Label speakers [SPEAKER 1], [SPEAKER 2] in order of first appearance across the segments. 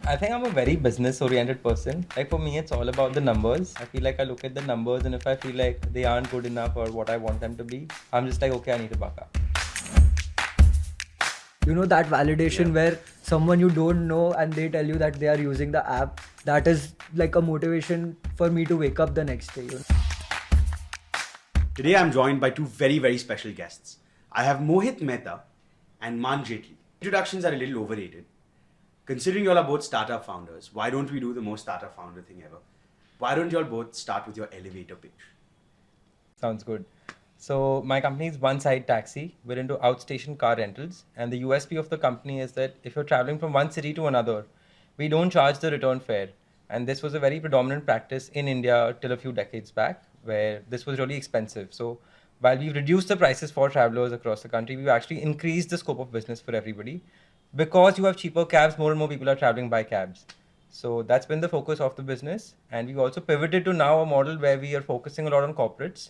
[SPEAKER 1] I think I'm a very business-oriented person. Like for me, it's all about the numbers. I feel like I look at the numbers, and if I feel like they aren't good enough or what I want them to be, I'm just like, okay, I need to buck up.
[SPEAKER 2] You know, that validation where someone you don't know and they tell you that they are using the app, that is like a motivation for me to wake up the next day. You know?
[SPEAKER 3] Today I'm joined by two very, very special guests. I have Mohit Mehta and Maan Jetley. Introductions are a little overrated. Considering you all are both startup founders, why don't we do the most startup founder thing ever? Why don't you all both start with your elevator pitch?
[SPEAKER 1] Sounds good. So my company is One Side Taxi. We're into outstation car rentals. And the USP of the company is that if you're traveling from one city to another, we don't charge the return fare. And this was a very predominant practice in India till a few decades back, where this was really expensive. So while we've reduced the prices for travelers across the country, we've actually increased the scope of business for everybody. Because you have cheaper cabs, more and more people are traveling by cabs. So that's been the focus of the business. And we've also pivoted to now a model where we are focusing a lot on corporates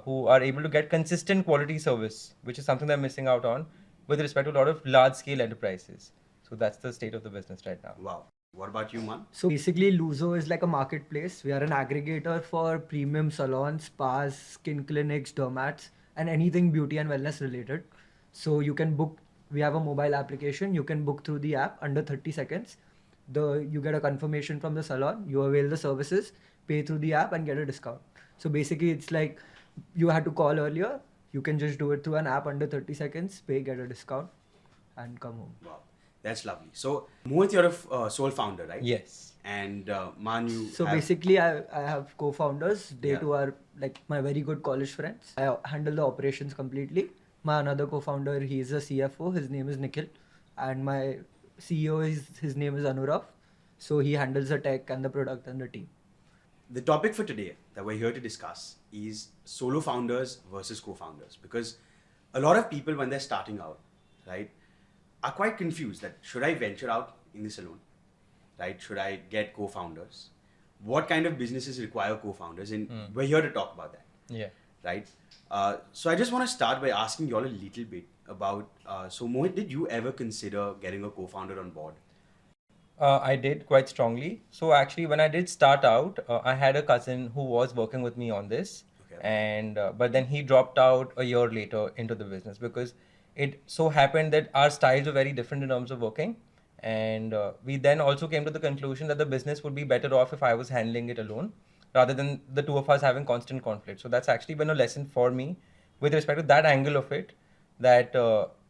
[SPEAKER 1] who are able to get consistent quality service, which is something they're missing out on with respect to a lot of large scale enterprises. So that's the state of the business right now.
[SPEAKER 3] Wow. What about you, Maan?
[SPEAKER 2] So basically, Luzo is like a marketplace. We are an aggregator for premium salons, spas, skin clinics, dermats, and anything beauty and wellness related. So you can book. We have a mobile application. You can book through the app under 30 seconds. You get a confirmation from the salon. You avail the services, pay through the app, and get a discount. So basically, it's like you had to call earlier. You can just do it through an app under 30 seconds, pay, get a discount, and come home.
[SPEAKER 3] Wow. That's lovely. So, Mohit, you're a sole founder, right?
[SPEAKER 1] Yes.
[SPEAKER 3] And Maan, you
[SPEAKER 2] So
[SPEAKER 3] have...
[SPEAKER 2] basically, I have co-founders. They
[SPEAKER 3] Yeah.
[SPEAKER 2] two are like my very good college friends. I handle the operations completely. My another co-founder, he is a CFO. His name is Nikhil. And my CEO, his name is Anurav. So he handles the tech and the product and the team.
[SPEAKER 3] The topic for today that we're here to discuss is solo founders versus co-founders. Because a lot of people, when they're starting out, right, are quite confused that should I venture out in this alone, right? Should I get co-founders? What kind of businesses require co-founders? And we're here to talk about that,
[SPEAKER 1] Yeah.
[SPEAKER 3] right? So I just want to start by asking you all a little bit about, so Mohit, did you ever consider getting a co-founder on board?
[SPEAKER 1] I did quite strongly. So actually, when I did start out, I had a cousin who was working with me on this, and but then he dropped out a year later into the business because it so happened that our styles were very different in terms of working, and we then also came to the conclusion that the business would be better off if I was handling it alone rather than the two of us having constant conflict. So that's actually been a lesson for me with respect to that angle of it, that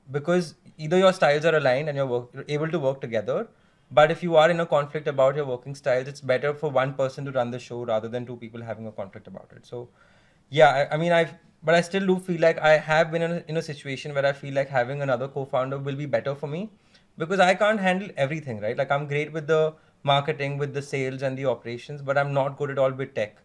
[SPEAKER 1] because either your styles are aligned and you're able to work together. But if you are in a conflict about your working styles, it's better for one person to run the show rather than two people having a conflict about it. So, yeah, but I still do feel like I have been in a situation where I feel like having another co-founder will be better for me because I can't handle everything, right? Like I'm great with the marketing, with the sales and the operations, but I'm not good at all with tech,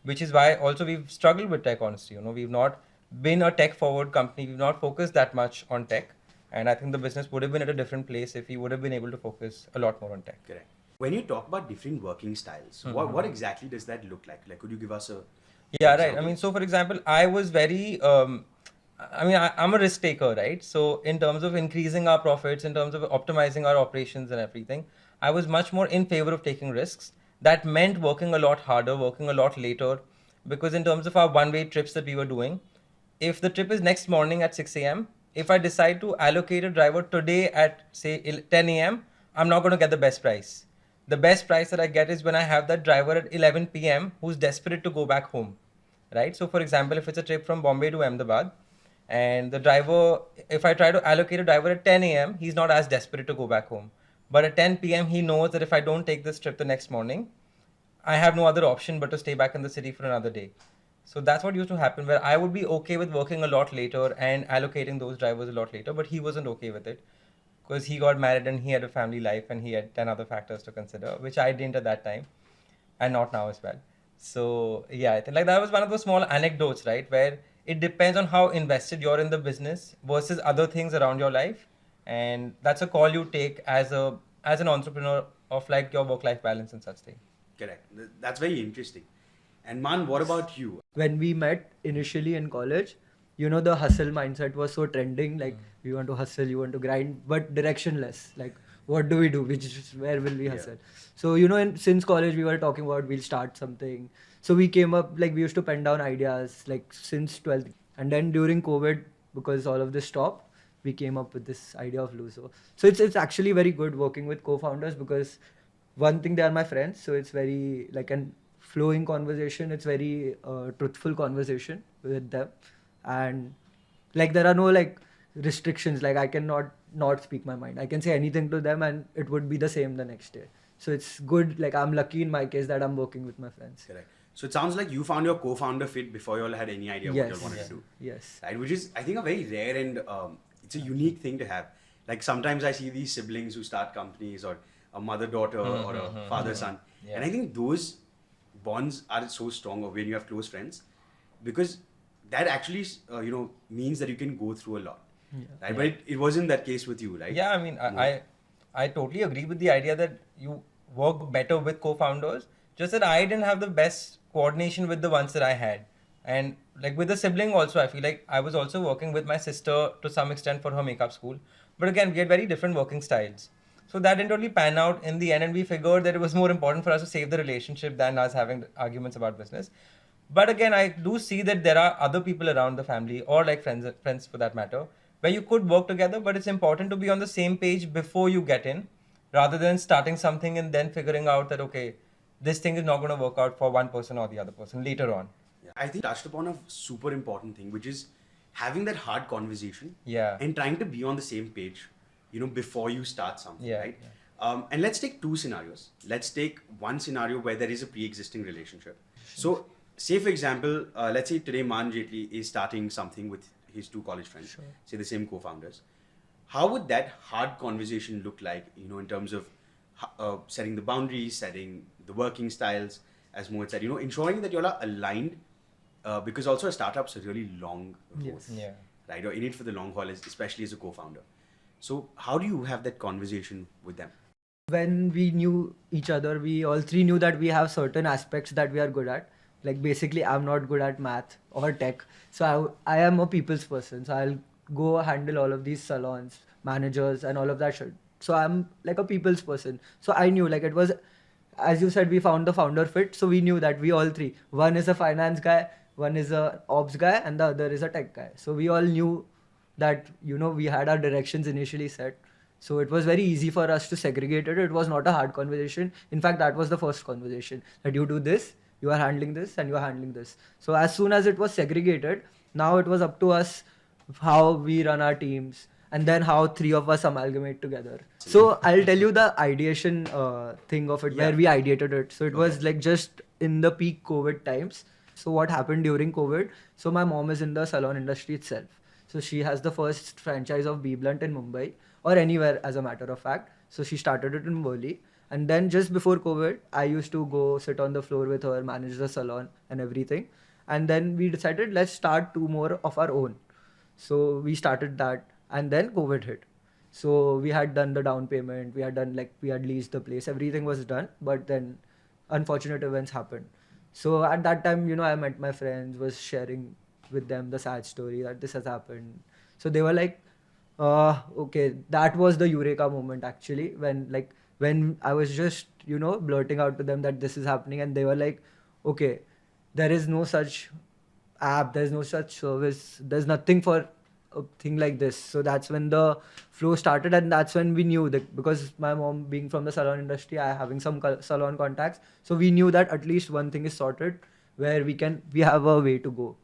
[SPEAKER 1] which is why also we've struggled with tech, honestly. You know, we've not been a tech forward company. We've not focused that much on tech. And I think the business would have been at a different place if we would have been able to focus a lot more on tech.
[SPEAKER 3] Correct. When you talk about different working styles, what exactly does that look like? Like, could you give us a...
[SPEAKER 1] Yeah, right. I mean, so for example, I was very, I'm a risk taker, right? So in terms of increasing our profits, in terms of optimizing our operations and everything, I was much more in favor of taking risks. That meant working a lot harder, working a lot later, because in terms of our one-way trips that we were doing, if the trip is next morning at 6 a.m., if I decide to allocate a driver today at say 10 a.m., I'm not going to get the best price. The best price that I get is when I have that driver at 11 p.m. who's desperate to go back home, right? So for example, if it's a trip from Bombay to Ahmedabad and the driver, if I try to allocate a driver at 10 a.m., he's not as desperate to go back home. But at 10 p.m., he knows that if I don't take this trip the next morning, I have no other option but to stay back in the city for another day. So that's what used to happen, where I would be okay with working a lot later and allocating those drivers a lot later, but he wasn't okay with it because he got married and he had a family life and he had 10 other factors to consider, which I didn't at that time and not now as well. So yeah, I think like that was one of those small anecdotes, right, where it depends on how invested you're in the business versus other things around your life. And that's a call you take as an entrepreneur of like your work-life balance and such thing.
[SPEAKER 3] Correct. That's very interesting. And Maan, what about you?
[SPEAKER 2] When we met initially in college, you know, the hustle mindset was so trending. Like, you want to hustle, you want to grind, but directionless. Like, what do we do? Where will we hustle? So, since college we were talking about we'll start something. So we came up, like we used to pen down ideas like since 12th. And then during COVID, because all of this stopped, we came up with this idea of Luzo. So it's actually very good working with co-founders because one thing, they are my friends. So it's very like an flowing conversation. It's very truthful conversation with them. And like there are no like restrictions. Like I cannot not speak my mind. I can say anything to them and it would be the same the next day. So it's good. Like I'm lucky in my case that I'm working with my friends.
[SPEAKER 3] Correct. So it sounds like you found your co-founder fit before you all had any idea what you all wanted to do.
[SPEAKER 2] Yes.
[SPEAKER 3] Right, which is I think a very rare and it's a unique thing to have. Like sometimes I see these siblings who start companies, or a mother-daughter or a father-son, and I think those bonds are so strong when you have close friends, because that actually means that you can go through a lot. Right? But it wasn't that case with you, right?
[SPEAKER 1] Yeah, I mean, I totally agree with the idea that you work better with co-founders. Just that I didn't have the best coordination with the ones that I had. And like with the sibling also, I feel like I was also working with my sister to some extent for her makeup school. But again, we had very different working styles. So that didn't really pan out in the end, and we figured that it was more important for us to save the relationship than us having arguments about business. But again, I do see that there are other people around the family, or like friends for that matter, where you could work together, but it's important to be on the same page before you get in, rather than starting something and then figuring out that, okay, this thing is not going to work out for one person or the other person later on.
[SPEAKER 3] I think you touched upon a super important thing, which is having that hard conversation and trying to be on the same page, before you start something, right? And let's take two scenarios. Let's take one scenario where there is a pre-existing relationship. So say for example, let's say today Maan Jetley is starting something with his two college friends, say the same co-founders. How would that hard conversation look like, in terms of setting the boundaries, setting the working styles, as Mohit said, ensuring that you all are aligned, because also a startup's a really long road, right? You're in it for the long haul, especially as a co-founder. So how do you have that conversation with them?
[SPEAKER 2] When we knew each other, we all three knew that we have certain aspects that we are good at. Like basically, I'm not good at math or tech. So I am a people's person. So I'll go handle all of these salons, managers and all of that shit. So I'm like a people's person. So I knew like it was, as you said, we found the founder fit. So we knew that we all three, one is a finance guy, one is a ops guy and the other is a tech guy. So we all knew that, we had our directions initially set. So it was very easy for us to segregate it. It was not a hard conversation. In fact, that was the first conversation, that you do this, you are handling this and you are handling this. So as soon as it was segregated, now it was up to us how we run our teams and then how three of us amalgamate together. So I'll tell you the ideation thing of it, where we ideated it. So it was like just in the peak COVID times. So what happened during COVID? So my mom is in the salon industry itself. So she has the first franchise of B Blunt in Mumbai, or anywhere as a matter of fact. So she started it in Worli. And then just before COVID, I used to go sit on the floor with her, manage the salon and everything. And then we decided, let's start two more of our own. So we started that, and then COVID hit. So we had done the down payment, we had leased the place, everything was done. But then unfortunate events happened. So at that time, I met my friends, was sharing with them the sad story that this has happened. So they were like, okay, that was the eureka moment actually, when I was just, blurting out to them that this is happening, and they were like, okay, there is no such app, there's no such service, there's nothing for a thing like this. So that's when the flow started, and that's when we knew that, because my mom being from the salon industry, I having some salon contacts, so we knew that at least one thing is sorted, where we have a way to go.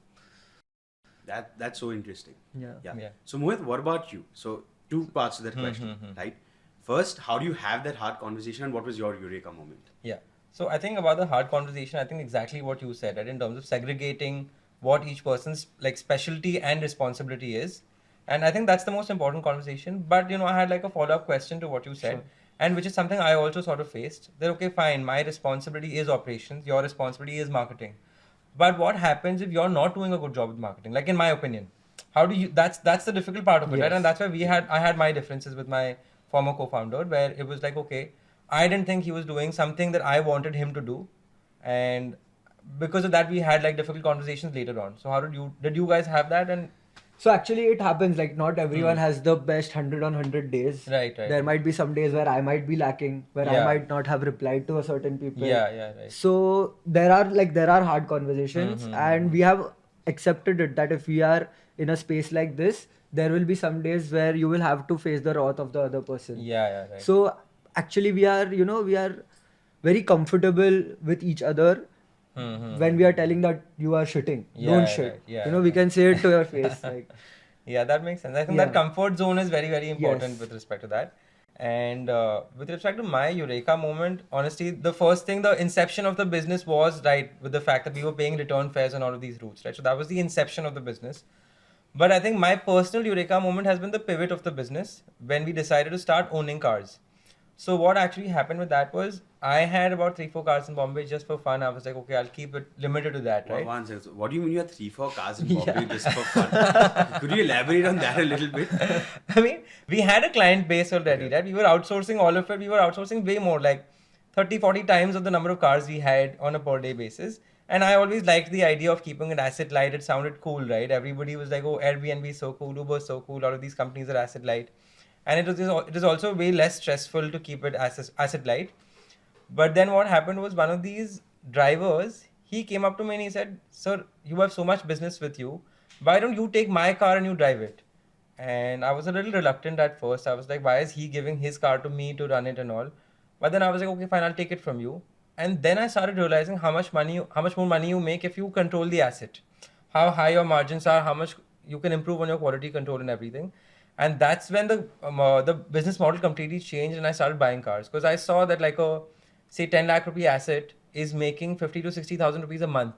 [SPEAKER 3] That's so interesting.
[SPEAKER 2] Yeah.
[SPEAKER 3] So Mohit, what about you? So two parts to that question, right? First, how do you have that hard conversation, and what was your eureka moment?
[SPEAKER 1] Yeah. So I think about the hard conversation, I think exactly what you said, right? In terms of segregating what each person's like specialty and responsibility is. And I think that's the most important conversation. But, I had like a follow-up question to what you said. Sure. And which is something I also sort of faced. That, okay, fine, my responsibility is operations. Your responsibility is marketing. But what happens if you're not doing a good job with marketing? Like in my opinion, how do you, that's the difficult part of it, right? And that's why I had my differences with my former co-founder, where it was like, okay, I didn't think he was doing something that I wanted him to do. And because of that, we had like difficult conversations later on. So how did you guys have that? And
[SPEAKER 2] So actually it happens, like not everyone has the best 100 on 100 days.
[SPEAKER 1] Right.
[SPEAKER 2] There might be some days where I might be lacking, where I
[SPEAKER 1] Yeah.
[SPEAKER 2] might not have replied to a certain people.
[SPEAKER 1] Yeah, right.
[SPEAKER 2] So there are hard conversations, and we have accepted it that if we are in a space like this, there will be some days where you will have to face the wrath of the other person.
[SPEAKER 1] Yeah, right.
[SPEAKER 2] So actually we are very comfortable with each other when we are telling that you are shitting.
[SPEAKER 1] Yeah,
[SPEAKER 2] Don't shit.
[SPEAKER 1] right. Yeah,
[SPEAKER 2] We can say it to your face. Like,
[SPEAKER 1] yeah, that makes sense. I think
[SPEAKER 2] Yeah.
[SPEAKER 1] that comfort zone is very, very important
[SPEAKER 2] Yes.
[SPEAKER 1] with respect to that. And with respect to my Eureka moment, honestly, the first thing, the inception of the business was right with the fact that we were paying return fares on all of these routes, right? So that was the inception of the business. But I think my personal Eureka moment has been the pivot of the business when we decided to start owning cars. So what actually happened with that was I had about 3-4 cars in Bombay just for fun. I was like, okay, I'll keep it limited to that, right?
[SPEAKER 3] One second. So what do you mean you have 3-4 cars in Bombay just for fun? Could you elaborate on that a little bit?
[SPEAKER 1] I mean, we had a client base already, right? We were outsourcing all of it. We were outsourcing way more, like 30-40 times of the number of cars we had on a per day basis. And I always liked the idea of keeping it asset light. It sounded cool, right? Everybody was like, oh, Airbnb is so cool, Uber is so cool. All of these companies are asset light. And it is also way less stressful to keep it asset light. But then what happened was one of these drivers, he came up to me and he said, sir, you have so much business with you. Why don't you take my car and you drive it? And I was a little reluctant at first. I was like, why is he giving his car to me to run it and all? But then I was like, okay, fine, I'll take it from you. And then I started realizing how much more money you make if you control the asset, how high your margins are, how much you can improve on your quality control and everything. And that's when the business model completely changed and I started buying cars because I saw that like a say 10 lakh rupee asset is making 50 to 60,000 rupees a month,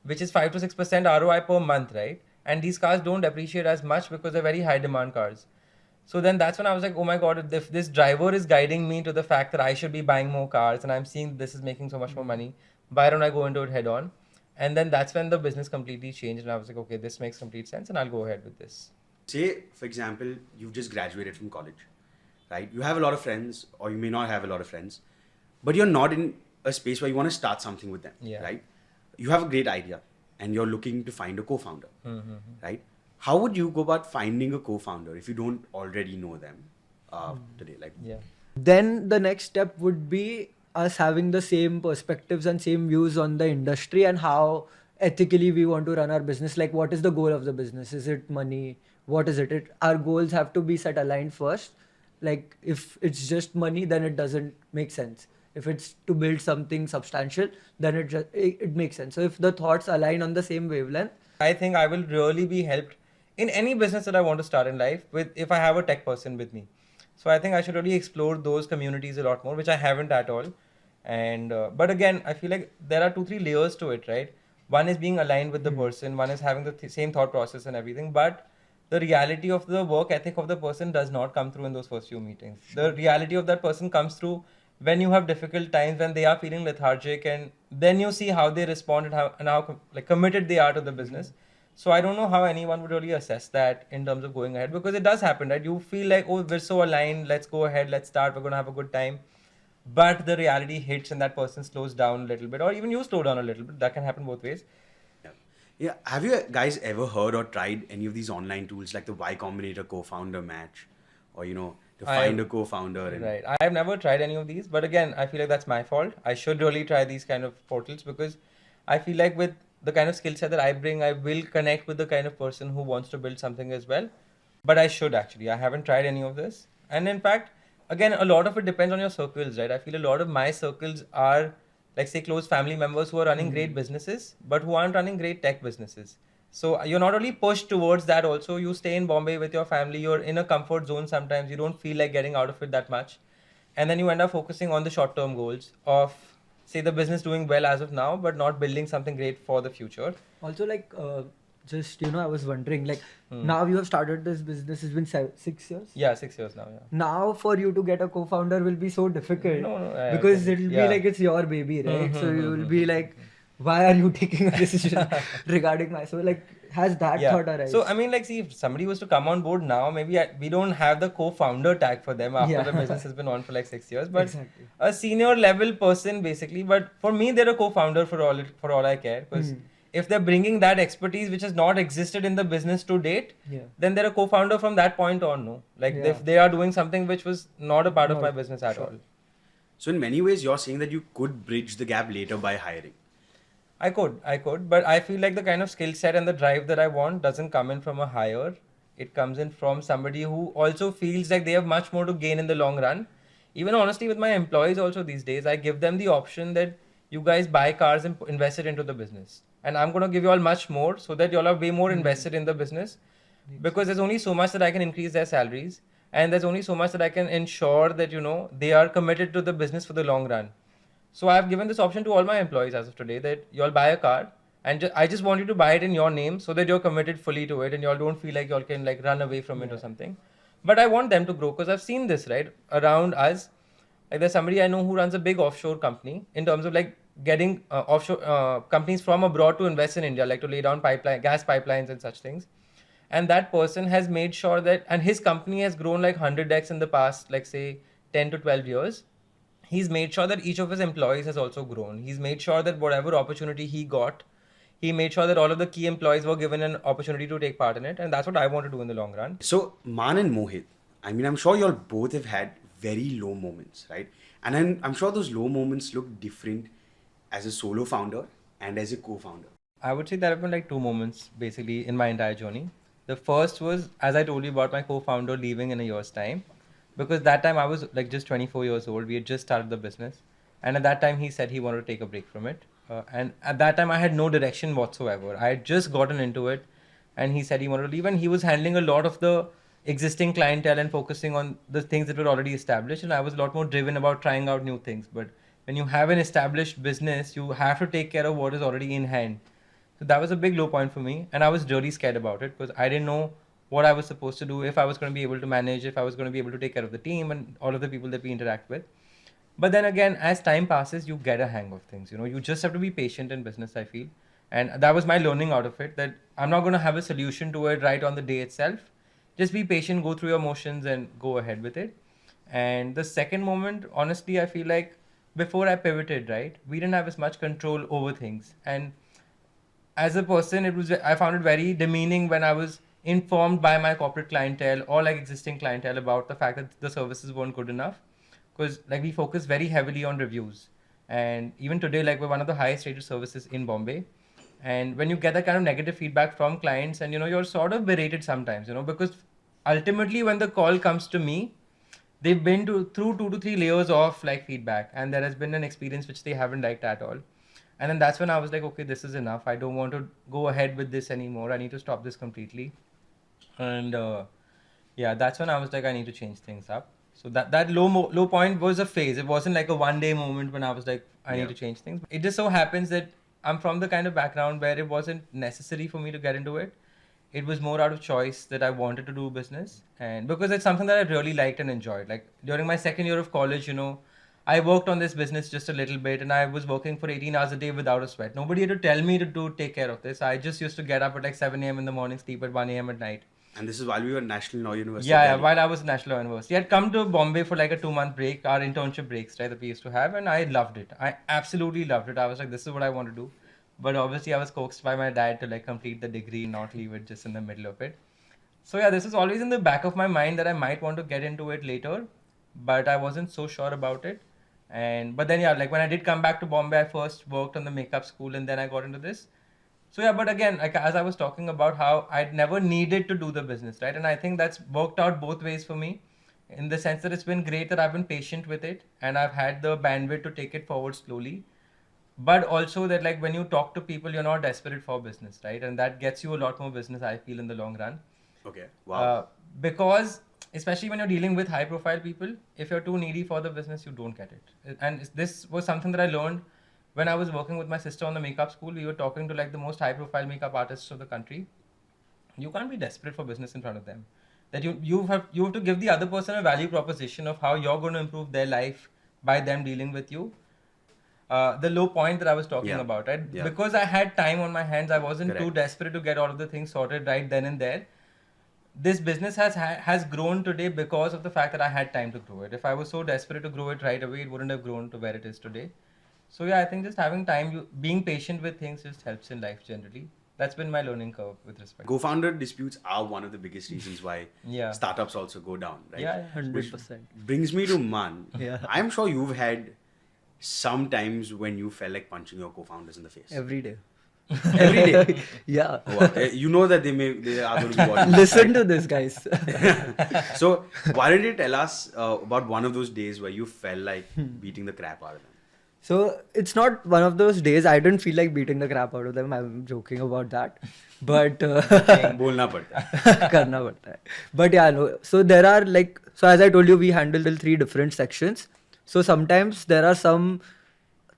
[SPEAKER 1] which is 5 to 6% ROI per month, right? And these cars don't appreciate as much because they're very high demand cars. So then that's when I was like, oh my God, if this driver is guiding me to the fact that I should be buying more cars and I'm seeing this is making so much more money, why don't I go into it head on? And then that's when the business completely changed and I was like, okay, this makes complete sense and I'll go ahead with this.
[SPEAKER 3] Say, for example, you've just graduated from college, right? You have a lot of friends or you may not have a lot of friends, but you're not in a space where you want to start something with them, right? You have a great idea and you're looking to find a co-founder, right? How would you go about finding a co-founder if you don't already know them today?
[SPEAKER 2] Then the next step would be us having the same perspectives and same views on the industry and how ethically we want to run our business. Like, what is the goal of the business? Is it money? What is it? Our goals have to be set aligned first. Like, if it's just money, then it doesn't make sense. If it's to build something substantial, then it makes sense. So if the thoughts align on the same wavelength,
[SPEAKER 1] I think I will really be helped in any business that I want to start in life with if I have a tech person with me. So I think I should really explore those communities a lot more, which I haven't at all. And but again, I feel like there are 2-3 layers to it, right? One is being aligned with the person, one is having the same thought process and everything, but the reality of the work ethic of the person does not come through in those first few meetings. The reality of that person comes through when you have difficult times, when they are feeling lethargic, and then you see how they respond and how like committed they are to the business. So I don't know how anyone would really assess that in terms of going ahead, because it does happen, right? You feel like, oh, we're so aligned, let's go ahead, let's start, we're going to have a good time. But the reality hits and that person slows down a little bit, or even you slow down a little bit. That can happen both ways.
[SPEAKER 3] Yeah. Have you guys ever heard or tried any of these online tools like the Y Combinator co-founder match or, to find a co-founder?
[SPEAKER 1] Right. I have never tried any of these, but again, I feel like that's my fault. I should really try these kind of portals because I feel like with the kind of skill set that I bring, I will connect with the kind of person who wants to build something as well. But I should actually. I haven't tried any of this. And in fact, again, a lot of it depends on your circles, right? I feel a lot of my circles are, like, say, close family members who are running great businesses, but who aren't running great tech businesses. So you're not only pushed towards that also, you stay in Bombay with your family, you're in a comfort zone sometimes, you don't feel like getting out of it that much. And then you end up focusing on the short-term goals of, say, the business doing well as of now, but not building something great for the future.
[SPEAKER 2] Also, like, I was wondering, like, now you have started this business, it's been 6 years?
[SPEAKER 1] Yeah, 6 years now, yeah.
[SPEAKER 2] Now for you to get a co-founder will be so difficult.
[SPEAKER 1] No,
[SPEAKER 2] because it'll be like it's your baby, right? So you will be like, why are you taking a decision regarding my... So, like, has that thought arisen?
[SPEAKER 1] So, I mean, like, see, if somebody was to come on board now, maybe we don't have the co-founder tag for them after the business has been on for like 6 years, but a senior level person basically. But for me, they're a co-founder for all I care, because if they're bringing that expertise which has not existed in the business to date, then they're a co-founder from that point on. No, like if they are doing something which was not a part of my business at all.
[SPEAKER 3] So in many ways, you're saying that you could bridge the gap later by hiring.
[SPEAKER 1] I could, but I feel like the kind of skill set and the drive that I want doesn't come in from a hire. It comes in from somebody who also feels like they have much more to gain in the long run. Even honestly, with my employees also these days, I give them the option that you guys buy cars and invest it into the business. And I'm going to give you all much more so that you all are way more invested in the business, because there's only so much that I can increase their salaries. And there's only so much that I can ensure that, they are committed to the business for the long run. So I've given this option to all my employees as of today that you all buy a car, and I just want you to buy it in your name so that you're committed fully to it and you all don't feel like you all can like run away from it or something. But I want them to grow, because I've seen this right around us. Like there's somebody I know who runs a big offshore company in terms of like getting offshore companies from abroad to invest in India, like to lay down gas pipelines and such things. And that person has made sure that, and his company has grown like 100x in the past, like say 10 to 12 years. He's made sure that each of his employees has also grown. He's made sure that whatever opportunity he got, he made sure that all of the key employees were given an opportunity to take part in it. And that's what I want to do in the long run.
[SPEAKER 3] So Maan and Mohit, I mean, I'm sure you all both have had very low moments, right? And I'm sure those low moments look different as a solo founder and as a co-founder.
[SPEAKER 1] I would say there have been like two moments basically in my entire journey. The first was, as I told you about my co-founder leaving in a year's time, because that time I was like just 24 years old. We had just started the business. And at that time he said he wanted to take a break from it. And at that time I had no direction whatsoever. I had just gotten into it and he said he wanted to leave, and he was handling a lot of the existing clientele and focusing on the things that were already established. And I was a lot more driven about trying out new things. But when you have an established business, you have to take care of what is already in hand. So that was a big low point for me. And I was really scared about it because I didn't know what I was supposed to do, if I was going to be able to manage, if I was going to be able to take care of the team and all of the people that we interact with. But then again, as time passes, you get a hang of things. You just have to be patient in business, I feel. And that was my learning out of it, that I'm not going to have a solution to it right on the day itself. Just be patient, go through your motions and go ahead with it. And the second moment, honestly, I feel like before I pivoted, right, we didn't have as much control over things. And as a person, I found it very demeaning when I was informed by my corporate clientele or like existing clientele about the fact that the services weren't good enough, because like we focus very heavily on reviews, and even today like we're one of the highest rated services in Bombay. And when you get that kind of negative feedback from clients, and you're sort of berated sometimes, because ultimately when the call comes to me, they've been through 2 to 3 layers of like feedback, and there has been an experience which they haven't liked at all. And then that's when I was like, okay, this is enough. I don't want to go ahead with this anymore. I need to stop this completely. And that's when I was like, I need to change things up. So that low point was a phase. It wasn't like a one-day moment when I was like, I need to change things. It just so happens that I'm from the kind of background where it wasn't necessary for me to get into it. It was more out of choice that I wanted to do business. And because it's something that I really liked and enjoyed. Like during my second year of college, I worked on this business just a little bit, and I was working for 18 hours a day without a sweat. Nobody had to tell me to take care of this. I just used to get up at like 7 a.m. in the morning, sleep at 1 a.m. at night.
[SPEAKER 3] And this is while we were at National Law University.
[SPEAKER 1] Yeah, while I was at National Law University. I'd come to Bombay for like a 2-month break, our internship breaks, right, that we used to have, and I loved it. I absolutely loved it. I was like, this is what I want to do. But obviously I was coaxed by my dad to like complete the degree, not leave it just in the middle of it. So yeah, this was always in the back of my mind that I might want to get into it later, but I wasn't so sure about it. But then like when I did come back to Bombay, I first worked on the makeup school and then I got into this. So yeah, but again, like as I was talking about how I'd never needed to do the business, right? And I think that's worked out both ways for me, in the sense that it's been great that I've been patient with it and I've had the bandwidth to take it forward slowly. But also that like when you talk to people, you're not desperate for business, right? And that gets you a lot more business, I feel, in the long run.
[SPEAKER 3] Okay. Wow.
[SPEAKER 1] Because especially when you're dealing with high profile people, if you're too needy for the business, you don't get it. And this was something that I learned when I was working with my sister on the makeup school. We were talking to like the most high profile makeup artists of the country. You can't be desperate for business in front of them. That you have to give the other person a value proposition of how you're going to improve their life by them dealing with you. The low point that I was talking about, right? Yeah. Because I had time on my hands, I wasn't too desperate to get all of the things sorted right then and there. This business has grown today because of the fact that I had time to grow it. If I was so desperate to grow it right away, it wouldn't have grown to where it is today. So yeah, I think just having time, being patient with things just helps in life generally. That's been my learning curve with respect.
[SPEAKER 3] Co-founder disputes are one of the biggest reasons why
[SPEAKER 1] Yeah.
[SPEAKER 3] startups also go down, right?
[SPEAKER 1] Yeah,
[SPEAKER 2] 100%.
[SPEAKER 3] Brings me to Man.
[SPEAKER 2] Yeah.
[SPEAKER 3] I'm sure you've had some times when you felt like punching your co-founders in the face.
[SPEAKER 2] Every day.
[SPEAKER 3] Every day.
[SPEAKER 2] Yeah.
[SPEAKER 3] Oh, wow. You know that they are going to be watching.
[SPEAKER 2] Listen to this, guys.
[SPEAKER 3] So why don't you tell us about one of those days where you felt like beating the crap out of them?
[SPEAKER 2] So it's not one of those days. I didn't feel like beating the crap out of them. I'm joking about that, but
[SPEAKER 3] बोलना पड़ता है.
[SPEAKER 2] करना पड़ता है. But yeah, no. So there are so as I told you, we handle 3 different sections. So sometimes there are some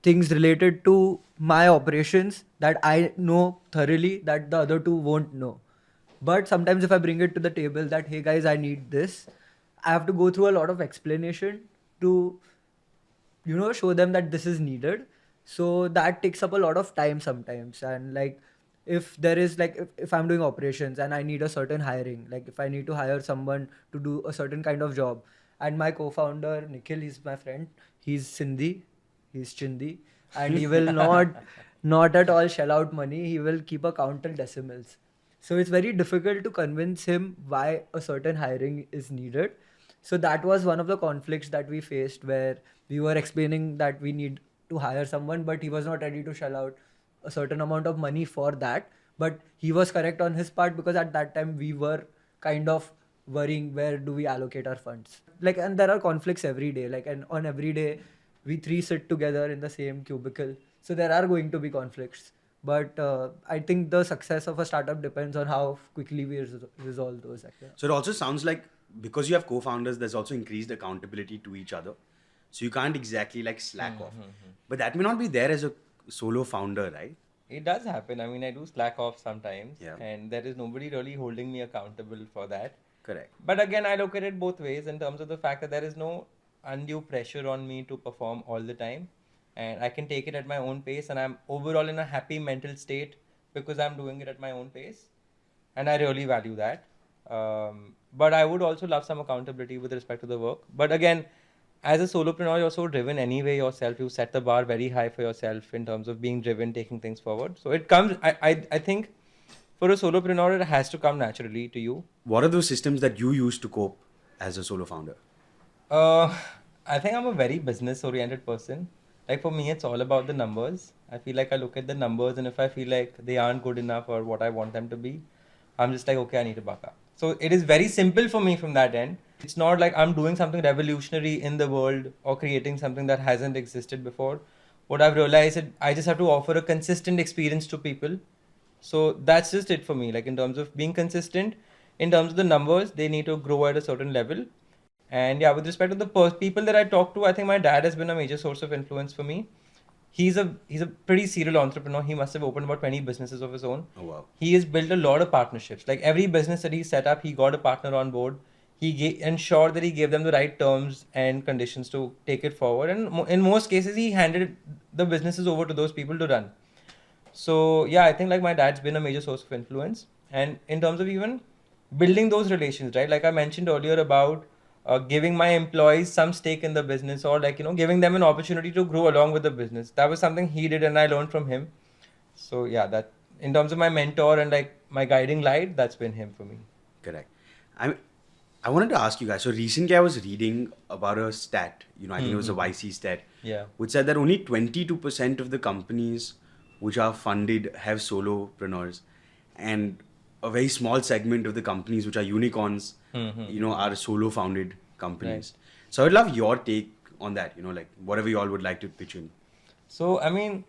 [SPEAKER 2] things related to my operations that I know thoroughly that the other 2 won't know. But sometimes if I bring it to the table that, hey guys, I need this, I have to go through a lot of explanation to show them that this is needed. So that takes up a lot of time sometimes. And if there is if I'm doing operations and I need a certain hiring, if I need to hire someone to do a certain kind of job, and my co-founder Nikhil, he's my friend, he's Sindhi, he's Chindi, and he will not at all shell out money. He will keep a count till decimals. So it's very difficult to convince him why a certain hiring is needed. So that was one of the conflicts that we faced, where we were explaining that we need to hire someone, but he was not ready to shell out a certain amount of money for that. But he was correct on his part, because at that time we were kind of worrying where do we allocate our funds. And there are conflicts every day. And on every day, we 3 sit together in the same cubicle. So there are going to be conflicts. But I think the success of a startup depends on how quickly we resolve those.
[SPEAKER 3] So it also sounds like because you have co-founders, there's also increased accountability to each other. So you can't exactly slack off. But that may not be there as a solo founder, right?
[SPEAKER 1] It does happen. I mean, I do slack off sometimes.
[SPEAKER 3] Yeah.
[SPEAKER 1] And there is nobody really holding me accountable for that.
[SPEAKER 3] Correct.
[SPEAKER 1] But again, I look at it both ways in terms of the fact that there is no undue pressure on me to perform all the time. And I can take it at my own pace, and I'm overall in a happy mental state because I'm doing it at my own pace. And I really value that. But I would also love some accountability with respect to the work. But again, as a solopreneur, you're so driven anyway yourself. You set the bar very high for yourself in terms of being driven, taking things forward. So it comes, I think for a solopreneur, it has to come naturally to you.
[SPEAKER 3] What are those systems that you use to cope as a solo founder?
[SPEAKER 1] I think I'm a very business oriented person. For me, it's all about the numbers. I feel like I look at the numbers, and if I feel like they aren't good enough or what I want them to be, I'm just okay, I need to buck up. So it is very simple for me from that end. It's not like I'm doing something revolutionary in the world or creating something that hasn't existed before. What I've realized is I just have to offer a consistent experience to people. So that's just it for me. In terms of being consistent, in terms of the numbers, they need to grow at a certain level. And yeah, with respect to the people that I talk to, I think my dad has been a major source of influence for me. He's a pretty serial entrepreneur. He must have opened about 20 businesses of his own.
[SPEAKER 3] Oh, wow.
[SPEAKER 1] He has built a lot of partnerships. Every business that he set up, he got a partner on board. He ensured that he gave them the right terms and conditions to take it forward. And in most cases, he handed the businesses over to those people to run. So yeah, I think my dad's been a major source of influence. And in terms of even building those relations, right? Like I mentioned earlier about giving my employees some stake in the business, or giving them an opportunity to grow along with the business. That was something he did, and I learned from him. So yeah, that in terms of my mentor and my guiding light, that's been him for me.
[SPEAKER 3] Correct. I wanted to ask you guys. So recently I was reading about a stat, I think it was a YC stat, which said that only 22% of the companies which are funded have solopreneurs, and a very small segment of the companies which are unicorns, are solo founded companies. Right. So I'd love your take on that, whatever you all would like to pitch in.
[SPEAKER 1] So, I mean,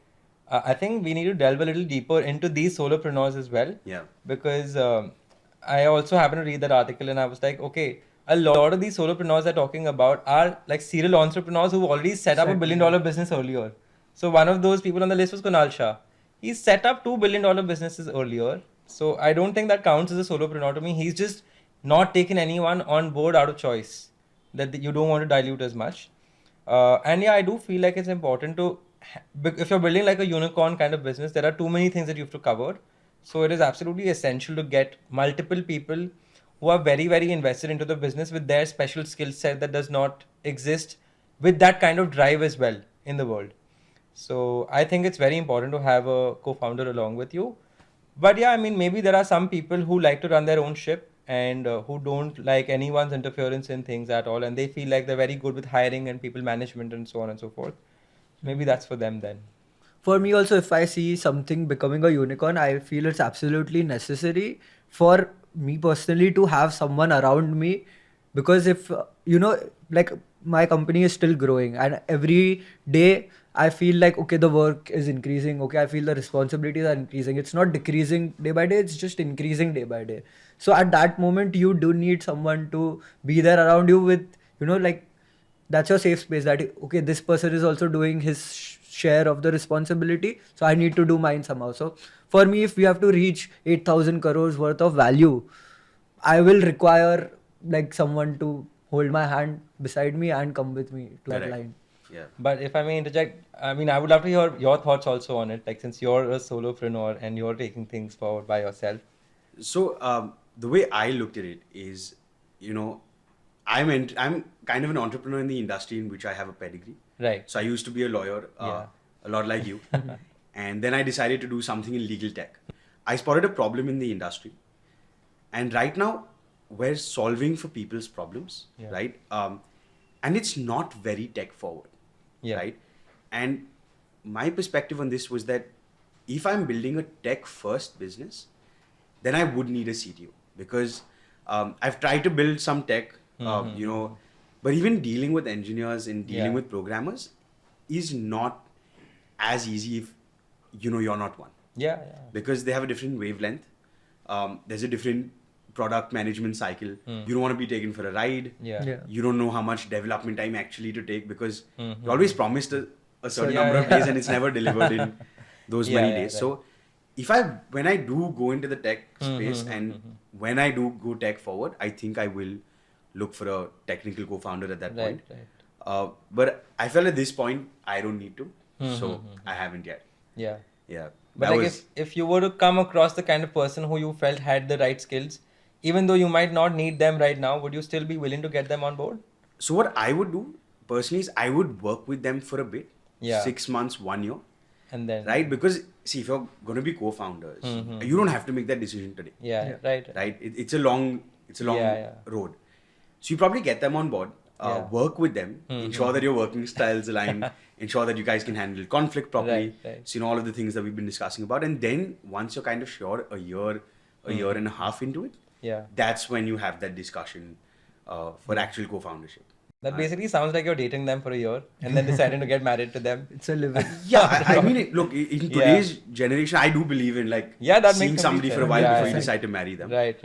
[SPEAKER 1] I think we need to delve a little deeper into these solopreneurs as well.
[SPEAKER 3] Yeah.
[SPEAKER 1] Because I also happened to read that article, and I was like, okay, a lot of these solopreneurs they're talking about are serial entrepreneurs who've already set up a $1 billion business earlier. So one of those people on the list was Kunal Shah. He set up $2 billion businesses earlier. So I don't think that counts as a solopreneur to me. He's just not taken anyone on board out of choice, that you don't want to dilute as much. And yeah, I do feel like it's important to, if you're building a unicorn kind of business, there are too many things that you have to cover. So it is absolutely essential to get multiple people who are very, very invested into the business with their special skill set that does not exist with that kind of drive as well in the world. So I think it's very important to have a co-founder along with you. But yeah, I mean, maybe there are some people who like to run their own ship and who don't like anyone's interference in things at all, and they feel like they're very good with hiring and people management and so on and so forth. Maybe that's for them then.
[SPEAKER 2] For me also, if I see something becoming a unicorn, I feel it's absolutely necessary for me personally to have someone around me, because if like my company is still growing and every day I feel like, okay, the work is increasing, okay, I feel the responsibilities are increasing, it's not decreasing day by day, it's just increasing day by day. So at that moment you do need someone to be there around you with, like, that's your safe space, that okay, this person is also doing his share of the responsibility, so I need to do mine somehow. So for me, if we have to reach 8,000 crores worth of value, I will require like someone to hold my hand beside me and come with me to that
[SPEAKER 3] Correct.
[SPEAKER 2] line.
[SPEAKER 3] Yeah.
[SPEAKER 1] But if I may interject, I mean, I would love to hear your thoughts also on it. Like, since you're a solopreneur and you're taking things forward by yourself.
[SPEAKER 3] So the way I looked at it is, I'm kind of an entrepreneur in the industry in which I have a pedigree.
[SPEAKER 1] Right.
[SPEAKER 3] So I used to be a lawyer,
[SPEAKER 1] Yeah.
[SPEAKER 3] a lot like you, and then I decided to do something in legal tech. I spotted a problem in the industry, and right now we're solving for people's problems,
[SPEAKER 1] Yeah.
[SPEAKER 3] right? And it's not very tech forward,
[SPEAKER 1] Yeah.
[SPEAKER 3] right? And my perspective on this was that if I'm building a tech first business, then I would need a CTO, because I've tried to build some tech, but even dealing with engineers and dealing
[SPEAKER 1] Yeah.
[SPEAKER 3] with programmers is not as easy if you're not one,
[SPEAKER 1] Yeah. Yeah.
[SPEAKER 3] because they have a different wavelength. There's a different product management cycle. You don't want to be taken for a ride.
[SPEAKER 1] Yeah.
[SPEAKER 2] Yeah.
[SPEAKER 3] You don't know how much development time actually to take, because
[SPEAKER 1] Mhm.
[SPEAKER 3] you always promised a certain
[SPEAKER 1] Yeah,
[SPEAKER 3] number of
[SPEAKER 1] yeah.
[SPEAKER 3] days and it's never delivered in those
[SPEAKER 1] Yeah,
[SPEAKER 3] many
[SPEAKER 1] yeah,
[SPEAKER 3] days.
[SPEAKER 1] right.
[SPEAKER 3] So when I do go into the tech space
[SPEAKER 1] Mhm,
[SPEAKER 3] and
[SPEAKER 1] mhm.
[SPEAKER 3] when I do go tech forward, I think I will look for a technical co-founder at that
[SPEAKER 1] Right.
[SPEAKER 3] point.
[SPEAKER 1] Right.
[SPEAKER 3] But I felt at this point I don't need to, so
[SPEAKER 1] Mhm.
[SPEAKER 3] I haven't yet.
[SPEAKER 1] Yeah.
[SPEAKER 3] Yeah,
[SPEAKER 1] But
[SPEAKER 3] that
[SPEAKER 1] like,
[SPEAKER 3] was
[SPEAKER 1] if you were to come across the kind of person who you felt had the right skills, even though you might not need them right now, would you still be willing to get them on board?
[SPEAKER 3] so. What I would do personally is I would work with them for a bit,
[SPEAKER 1] Yeah.
[SPEAKER 3] 6 months, 1 year,
[SPEAKER 1] And then.
[SPEAKER 3] right? Because see, if you're going to be co-founders,
[SPEAKER 1] Mhm.
[SPEAKER 3] you don't have to make that decision today,
[SPEAKER 1] Yeah.
[SPEAKER 2] Yeah.
[SPEAKER 1] Right.
[SPEAKER 3] right? It's a long
[SPEAKER 1] Yeah.
[SPEAKER 3] road. So you probably get them on board,
[SPEAKER 1] Yeah.
[SPEAKER 3] work with them, ensure that your working styles align, ensure that you guys can handle conflict properly.
[SPEAKER 1] Right, right.
[SPEAKER 3] So all of the things that we've been discussing about, and then once you're kind of sure, a year and a half into it,
[SPEAKER 1] Yeah.
[SPEAKER 3] that's when you have that discussion for actual co-foundership.
[SPEAKER 1] That basically sounds like you're dating them for a year and then deciding to get married to them.
[SPEAKER 2] It's a living.
[SPEAKER 3] Yeah, I mean, look, in
[SPEAKER 1] Yeah.
[SPEAKER 3] today's generation, I do believe in like
[SPEAKER 1] Yeah, that
[SPEAKER 3] seeing
[SPEAKER 1] makes
[SPEAKER 3] somebody
[SPEAKER 1] complete
[SPEAKER 3] for a
[SPEAKER 1] sense.
[SPEAKER 3] while
[SPEAKER 1] Yeah,
[SPEAKER 3] before you
[SPEAKER 1] yeah.
[SPEAKER 3] decide to marry them.
[SPEAKER 1] Right.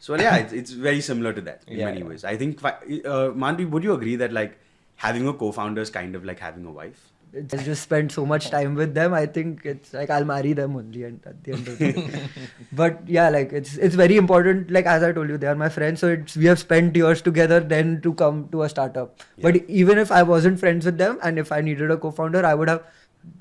[SPEAKER 3] So yeah, it's very similar to that in
[SPEAKER 1] Yeah,
[SPEAKER 3] many
[SPEAKER 1] yeah.
[SPEAKER 3] ways. I think, Manvi, would you agree that like having a co-founder is kind of like having a wife?
[SPEAKER 2] I just spent so much time with them. I think it's like I'll marry them only and at the end of the day. But yeah, like it's very important. Like as I told you, they are my friends. So we have spent years together then to come to a startup.
[SPEAKER 3] Yeah.
[SPEAKER 2] But even if I wasn't friends with them and if I needed a co-founder, I would have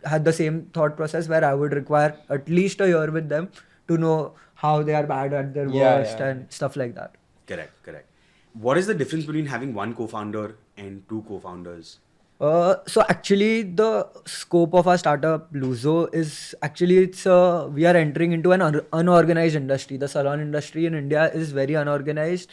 [SPEAKER 2] had the same thought process where I would require at least a year with them to know how they are bad at their
[SPEAKER 1] Yeah,
[SPEAKER 2] worst
[SPEAKER 1] yeah.
[SPEAKER 2] and stuff like that.
[SPEAKER 3] Correct. What is the difference between having one co-founder and two co-founders?
[SPEAKER 2] So actually the scope of our startup Luzo is actually we are entering into an unorganized industry. The salon industry in India is very unorganized.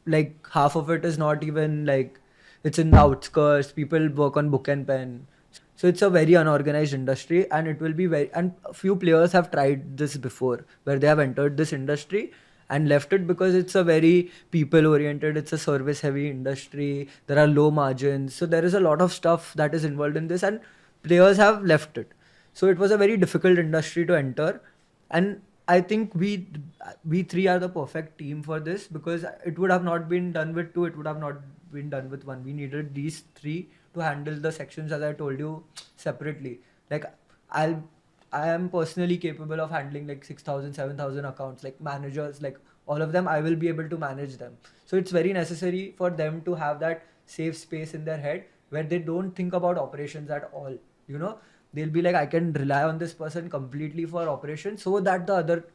[SPEAKER 2] Like half of it is not even like, it's in the outskirts. People work on book and pen. So it's a very unorganized industry, and it will be and a few players have tried this before where they have entered this industry and left it because it's a very people oriented, it's a service heavy industry, there are low margins, so there is a lot of stuff that is involved in this and players have left it. So it was a very difficult industry to enter, and I think we three are the perfect team for this, because it would have not been done with two, it would have not been done with one. We needed these three to handle the sections, as I told you, separately. Like I am personally capable of handling like 6,000, 7,000 accounts, like managers, like all of them, I will be able to manage them. So it's very necessary for them to have that safe space in their head where they don't think about operations at all. They'll be like, I can rely on this person completely for operations so that the other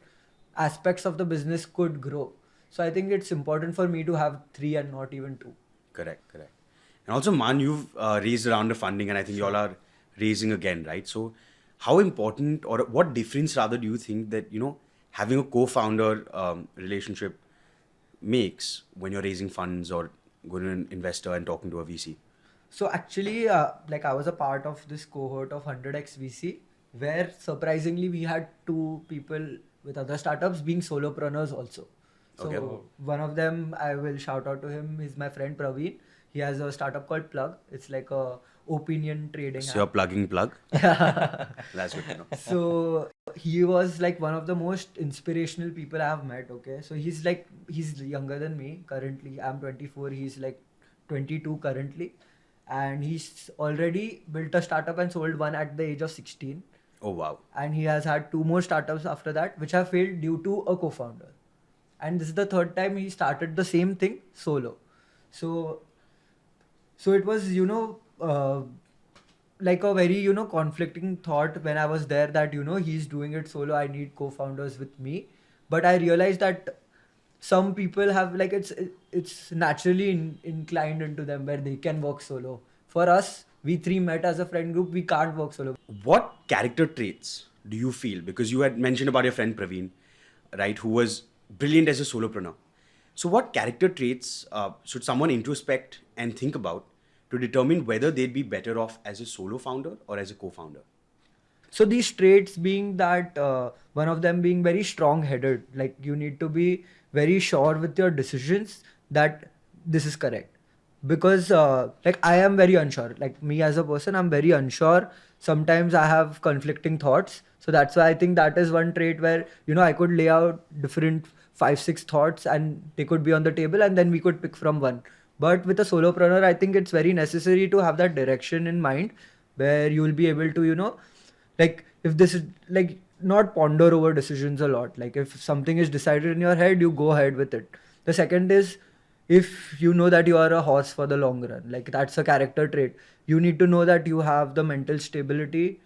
[SPEAKER 2] aspects of the business could grow. So I think it's important for me to have three and not even two.
[SPEAKER 3] Correct. And also, Man, you've raised a round of funding, and I think you all are raising again, right? So how important or what difference rather do you think that, having a co-founder relationship makes when you're raising funds or going to an investor and talking to a VC?
[SPEAKER 2] So actually, like I was a part of this cohort of 100x VC, where surprisingly we had two people with other startups being solopreneurs also. So
[SPEAKER 3] Okay.
[SPEAKER 2] one of them, I will shout out to him, is my friend Praveen. He has a startup called Plug. It's like a opinion trading
[SPEAKER 3] So
[SPEAKER 2] app.
[SPEAKER 3] you're plugging plug? That's good to know.
[SPEAKER 2] So he was like one of the most inspirational people I have met. Okay, so he's younger than me currently. I'm 24. He's like 22 currently, and he's already built a startup and sold one at the age of 16.
[SPEAKER 3] Oh, wow.
[SPEAKER 2] And he has had two more startups after that, which have failed due to a co-founder. And this is the third time he started the same thing solo. So it was, like a very, conflicting thought when I was there that, he's doing it solo. I need co-founders with me. But I realized that some people have like it's naturally inclined into them where they can work solo. For us, we three met as a friend group. We can't work solo.
[SPEAKER 3] What character traits do you feel? Because you had mentioned about your friend Praveen, right, who was brilliant as a solopreneur. So what character traits should someone introspect and think about to determine whether they'd be better off as a solo founder or as a co-founder?
[SPEAKER 2] So these traits being that one of them being very strong-headed, like you need to be very sure with your decisions that this is correct. Because like I am very unsure. Like me as a person, I'm very unsure. Sometimes I have conflicting thoughts. So that's why I think that is one trait where, I could lay out different 5-6 thoughts and they could be on the table and then we could pick from one. But with a solopreneur, I think it's very necessary to have that direction in mind where you will be able to, like if this is like not ponder over decisions a lot. Like if something is decided in your head, you go ahead with it. The second is if you know that you are a horse for the long run, like that's a character trait. You need to know that you have the mental stability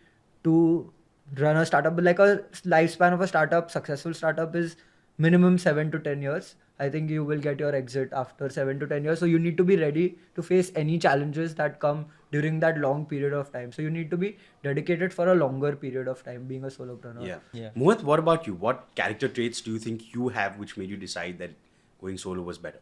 [SPEAKER 2] to run a startup. But like a lifespan of a startup, successful startup is minimum 7 to 10 years. I think you will get your exit after 7 to 10 years. So you need to be ready to face any challenges that come during that long period of time. So you need to be dedicated for a longer period of time being a solopreneur.
[SPEAKER 3] Yeah. Mohit, what about you? What character traits do you think you have which made you decide that going solo was better?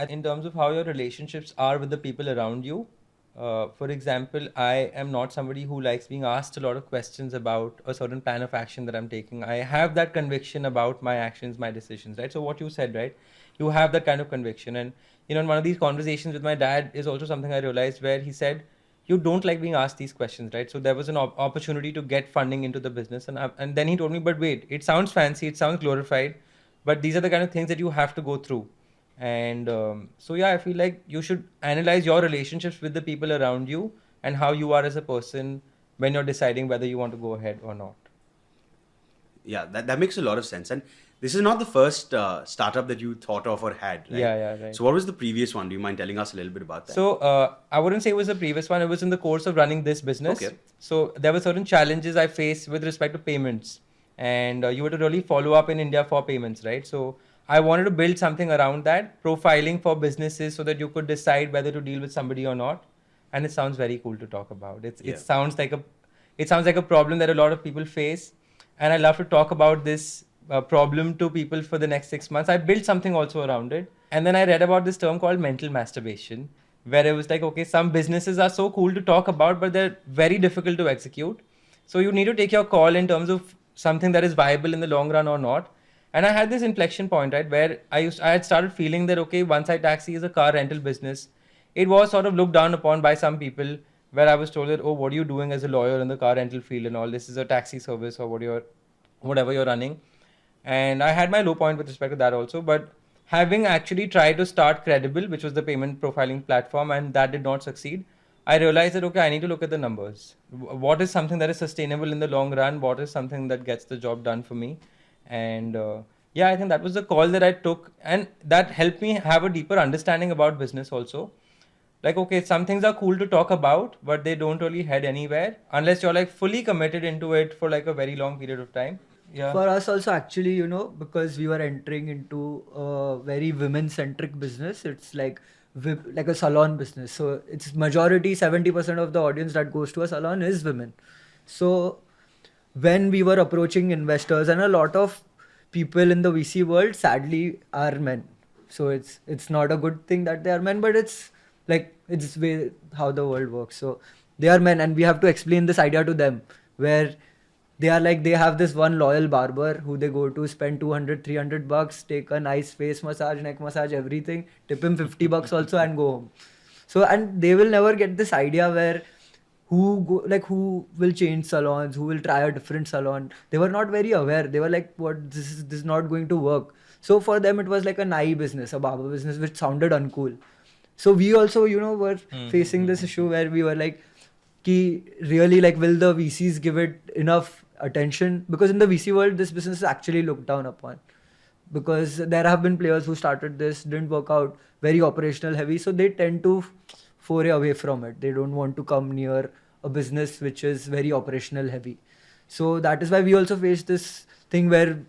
[SPEAKER 1] In terms of how your relationships are with the people around you, for example, I am not somebody who likes being asked a lot of questions about a certain plan of action that I'm taking. I have that conviction about my actions, my decisions, right? So what you said, right? You have that kind of conviction. And, in one of these conversations with my dad is also something I realized where he said, you don't like being asked these questions, right? So there was an opportunity to get funding into the business. And then he told me, but wait, it sounds fancy, it sounds glorified, but these are the kind of things that you have to go through. And so I feel like you should analyze your relationships with the people around you and how you are as a person when you're deciding whether you want to go ahead or not.
[SPEAKER 3] Yeah, that makes a lot of sense. And this is not the first startup that you thought of or had, right?
[SPEAKER 1] Yeah, right.
[SPEAKER 3] So what was the previous one? Do you mind telling us a little bit about that?
[SPEAKER 1] So I wouldn't say it was the previous one. It was in the course of running this business.
[SPEAKER 3] Okay.
[SPEAKER 1] So there were certain challenges I faced with respect to payments. And you were to really follow up in India for payments, right? So I wanted to build something around that, profiling for businesses so that you could decide whether to deal with somebody or not. And it sounds very cool to talk about. It sounds like a problem that a lot of people face. And I love to talk about this problem to people for the next 6 months. I built something also around it. And then I read about this term called mental masturbation, where it was like, okay, some businesses are so cool to talk about, but they're very difficult to execute. So you need to take your call in terms of something that is viable in the long run or not. And I had this inflection point, right, where I had started feeling that, okay, One Side Taxi is a car rental business. It was sort of looked down upon by some people, where I was told that, oh, what are you doing as a lawyer in the car rental field and all? This is a taxi service or whatever you're running. And I had my low point with respect to that also. But having actually tried to start Credible, which was the payment profiling platform, and that did not succeed, I realized that, okay, I need to look at the numbers. What is something that is sustainable in the long run? What is something that gets the job done for me? And I think that was the call that I took, and that helped me have a deeper understanding about business also. Like, okay, some things are cool to talk about, but they don't really head anywhere unless you're like fully committed into it for like a very long period of time. Yeah.
[SPEAKER 2] For us also, actually, because we were entering into a very women-centric business, it's like like a salon business. So it's majority 70% of the audience that goes to a salon is women. So when we were approaching investors, and a lot of people in the VC world sadly are men. So it's not a good thing that they are men, but it's like it's way how the world works. So they are men, and we have to explain this idea to them, where they are like, they have this one loyal barber who they go to, spend $200-300, take a nice face massage, neck massage, everything, tip him $50 also, and go home. So, and they will never get this idea where who will change salons, who will try a different salon. They were not very aware. They were like, what, this is not going to work. So for them it was like a nai business, a barber business, which sounded uncool. So we also, were facing this issue where we were like, really, like, will the VCs give it enough attention? Because in the VC world, this business is actually looked down upon. Because there have been players who started this, didn't work out, very operational heavy. So they tend to foray away from it. They don't want to come near a business which is very operational heavy. So that is why we also faced this thing where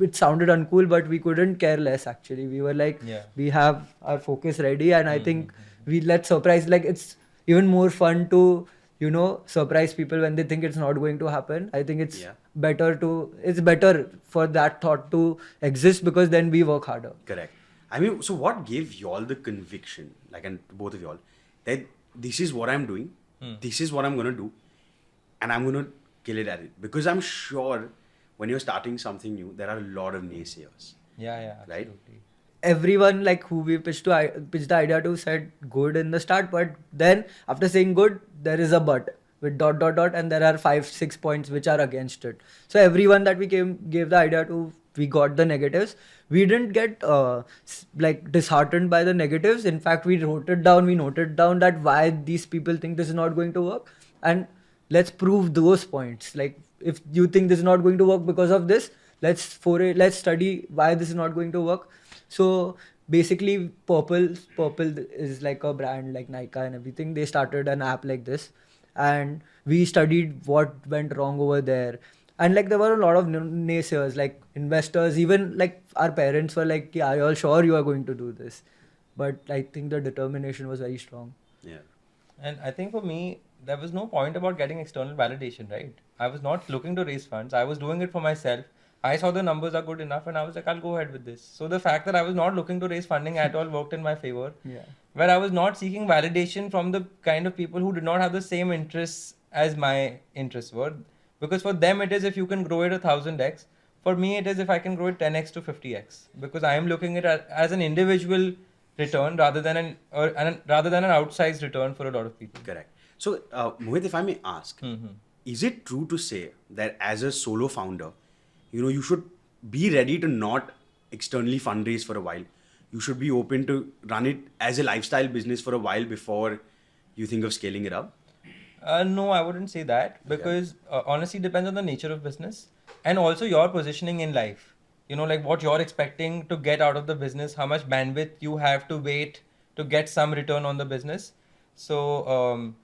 [SPEAKER 2] it sounded uncool, but we couldn't care less actually. We were like, we have our focus ready, and I think let's surprise, like, it's even more fun to, surprise people when they think it's not going to happen. I think it's better for that thought to exist, because then we work harder.
[SPEAKER 3] Correct. I mean, so what gave y'all the conviction, like, and both of y'all, that this is what I'm doing, this is what I'm going to do, and I'm going to kill it at it? Because I'm sure when you're starting something new, there are a lot of naysayers.
[SPEAKER 1] Yeah,
[SPEAKER 3] right?
[SPEAKER 1] Absolutely.
[SPEAKER 2] Everyone, like, who we pitched the idea to, said good in the start, but then after saying good, there is a but with ... and there are 5-6 points which are against it. So everyone that we gave the idea to, we got the negatives. We didn't get disheartened by the negatives. In fact, we noted down that why these people think this is not going to work, and let's prove those points. Like, if you think this is not going to work because of this, let's study why this is not going to work. So basically, Purple is like a brand like Nike and everything. They started an app like this, and we studied what went wrong over there. And like, there were a lot of naysayers, like investors, even like our parents were like, are you all sure you are going to do this? But I think the determination was very strong.
[SPEAKER 3] Yeah.
[SPEAKER 1] And I think for me, there was no point about getting external validation, right? I was not looking to raise funds. I was doing it for myself. I saw the numbers are good enough, and I was like, I'll go ahead with this. So the fact that I was not looking to raise funding at all worked in my favor.
[SPEAKER 2] Yeah.
[SPEAKER 1] Where I was not seeking validation from the kind of people who did not have the same interests as my interests were. Because for them it is if you can grow it 1000x. For me it is if I can grow it 10x to 50x. Because I am looking at it as an individual return rather than an outsized return for a lot of people.
[SPEAKER 3] Correct. So Mohit, if I may ask, is it true to say that as a solo founder, you should be ready to not externally fundraise for a while? You should be open to run it as a lifestyle business for a while before you think of scaling it up?
[SPEAKER 1] No, I wouldn't say that, because honestly, it depends on the nature of business and also your positioning in life. Like what you're expecting to get out of the business, how much bandwidth you have to wait to get some return on the business. So,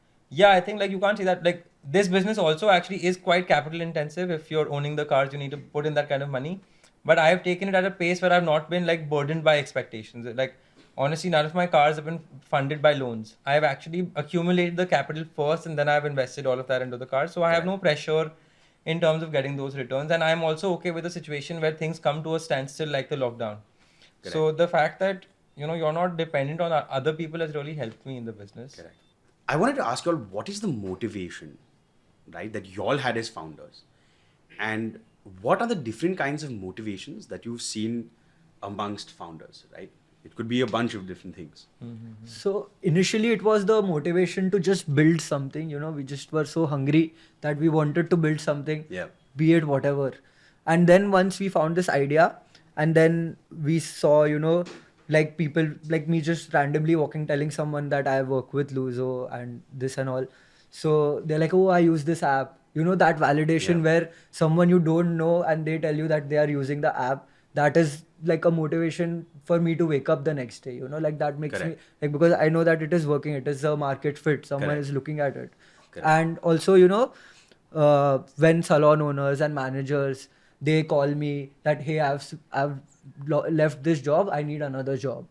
[SPEAKER 1] I think like you can't say that. Like, this business also actually is quite capital intensive. If you're owning the cars, you need to put in that kind of money. But I have taken it at a pace where I've not been like burdened by expectations. Like, honestly, none of my cars have been funded by loans. I have actually accumulated the capital first, and then I've invested all of that into the car. So I have no pressure in terms of getting those returns. And I'm also okay with a situation where things come to a standstill like the lockdown. Correct. So the fact that, you're not dependent on other people has really helped me in the business.
[SPEAKER 3] Correct. I wanted to ask you all, what is the motivation, right, that you all had as founders? And what are the different kinds of motivations that you've seen amongst founders, right? It could be a bunch of different things.
[SPEAKER 2] Mm-hmm. So initially it was the motivation to just build something, we just were so hungry that we wanted to build something, be it whatever. And then once we found this idea, and then we saw, like people like me just randomly walking, telling someone that I work with Luzo and this and all. So they're like, oh, I use this app. That validation where someone you don't know and they tell you that they are using the app, that is like a motivation for me to wake up the next day. Like that makes me, like, because I know that it is working, it is a market fit, someone is looking at it. And also, when salon owners and managers, they call me that, hey, I've left this job, I need another job.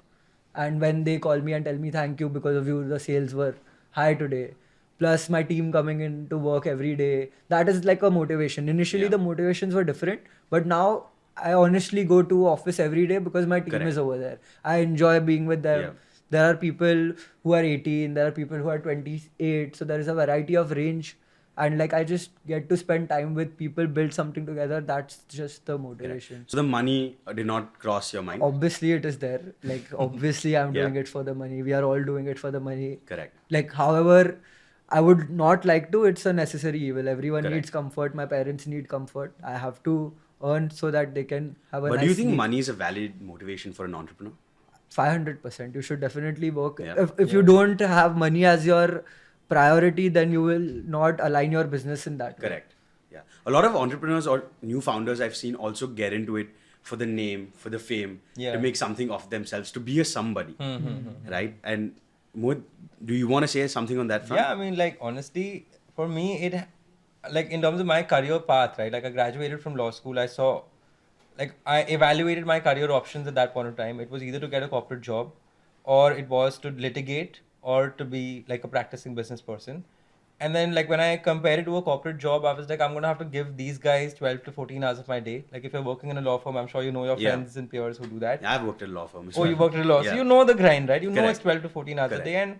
[SPEAKER 2] And when they call me and tell me thank you, because of you the sales were high today, plus my team coming in to work every day, that is like a motivation. Initially the motivations were different, but now I honestly go to office every day because my team is over there. I enjoy being with them. There are people who are 18, there are people who are 28, so there is a variety of range, and like I just get to spend time with people, build something together. That's just the motivation.
[SPEAKER 3] So the money did not cross your mind?
[SPEAKER 2] Obviously it is there, like obviously I'm doing it for the money, we are all doing it for the money.
[SPEAKER 3] Correct.
[SPEAKER 2] Like however I would not like to, it's a necessary evil. Everyone needs comfort, my parents need comfort, I have to earn so that they can have a
[SPEAKER 3] But
[SPEAKER 2] nice
[SPEAKER 3] do you think
[SPEAKER 2] sleep.
[SPEAKER 3] money is a valid motivation for an entrepreneur?
[SPEAKER 2] 500%. You should definitely work. If you don't have money as your priority, then you will not align your business in that way.
[SPEAKER 3] Correct. Yeah. A lot of entrepreneurs or new founders I've seen also get into it for the name, for the fame, to make something of themselves, to be a somebody. Right? And Mohit, do you want to say something on that front?
[SPEAKER 1] Yeah, I mean, like, honestly, for me, it, like, in terms of my career path, right? Like, I graduated from law school, I evaluated my career options at that point of time. It was either to get a corporate job, or it was to litigate, or to be like a practicing business person. And then, like, when I compare it to a corporate job, I was like, I'm going to have to give these guys 12 to 14 hours of my day. Like, if you're working in a law firm, I'm sure you know your friends and peers who do that.
[SPEAKER 3] Yeah, I've worked at a law firm.
[SPEAKER 1] You worked at a law. So you know the grind, right? You know it's 12 to 14 hours a day. And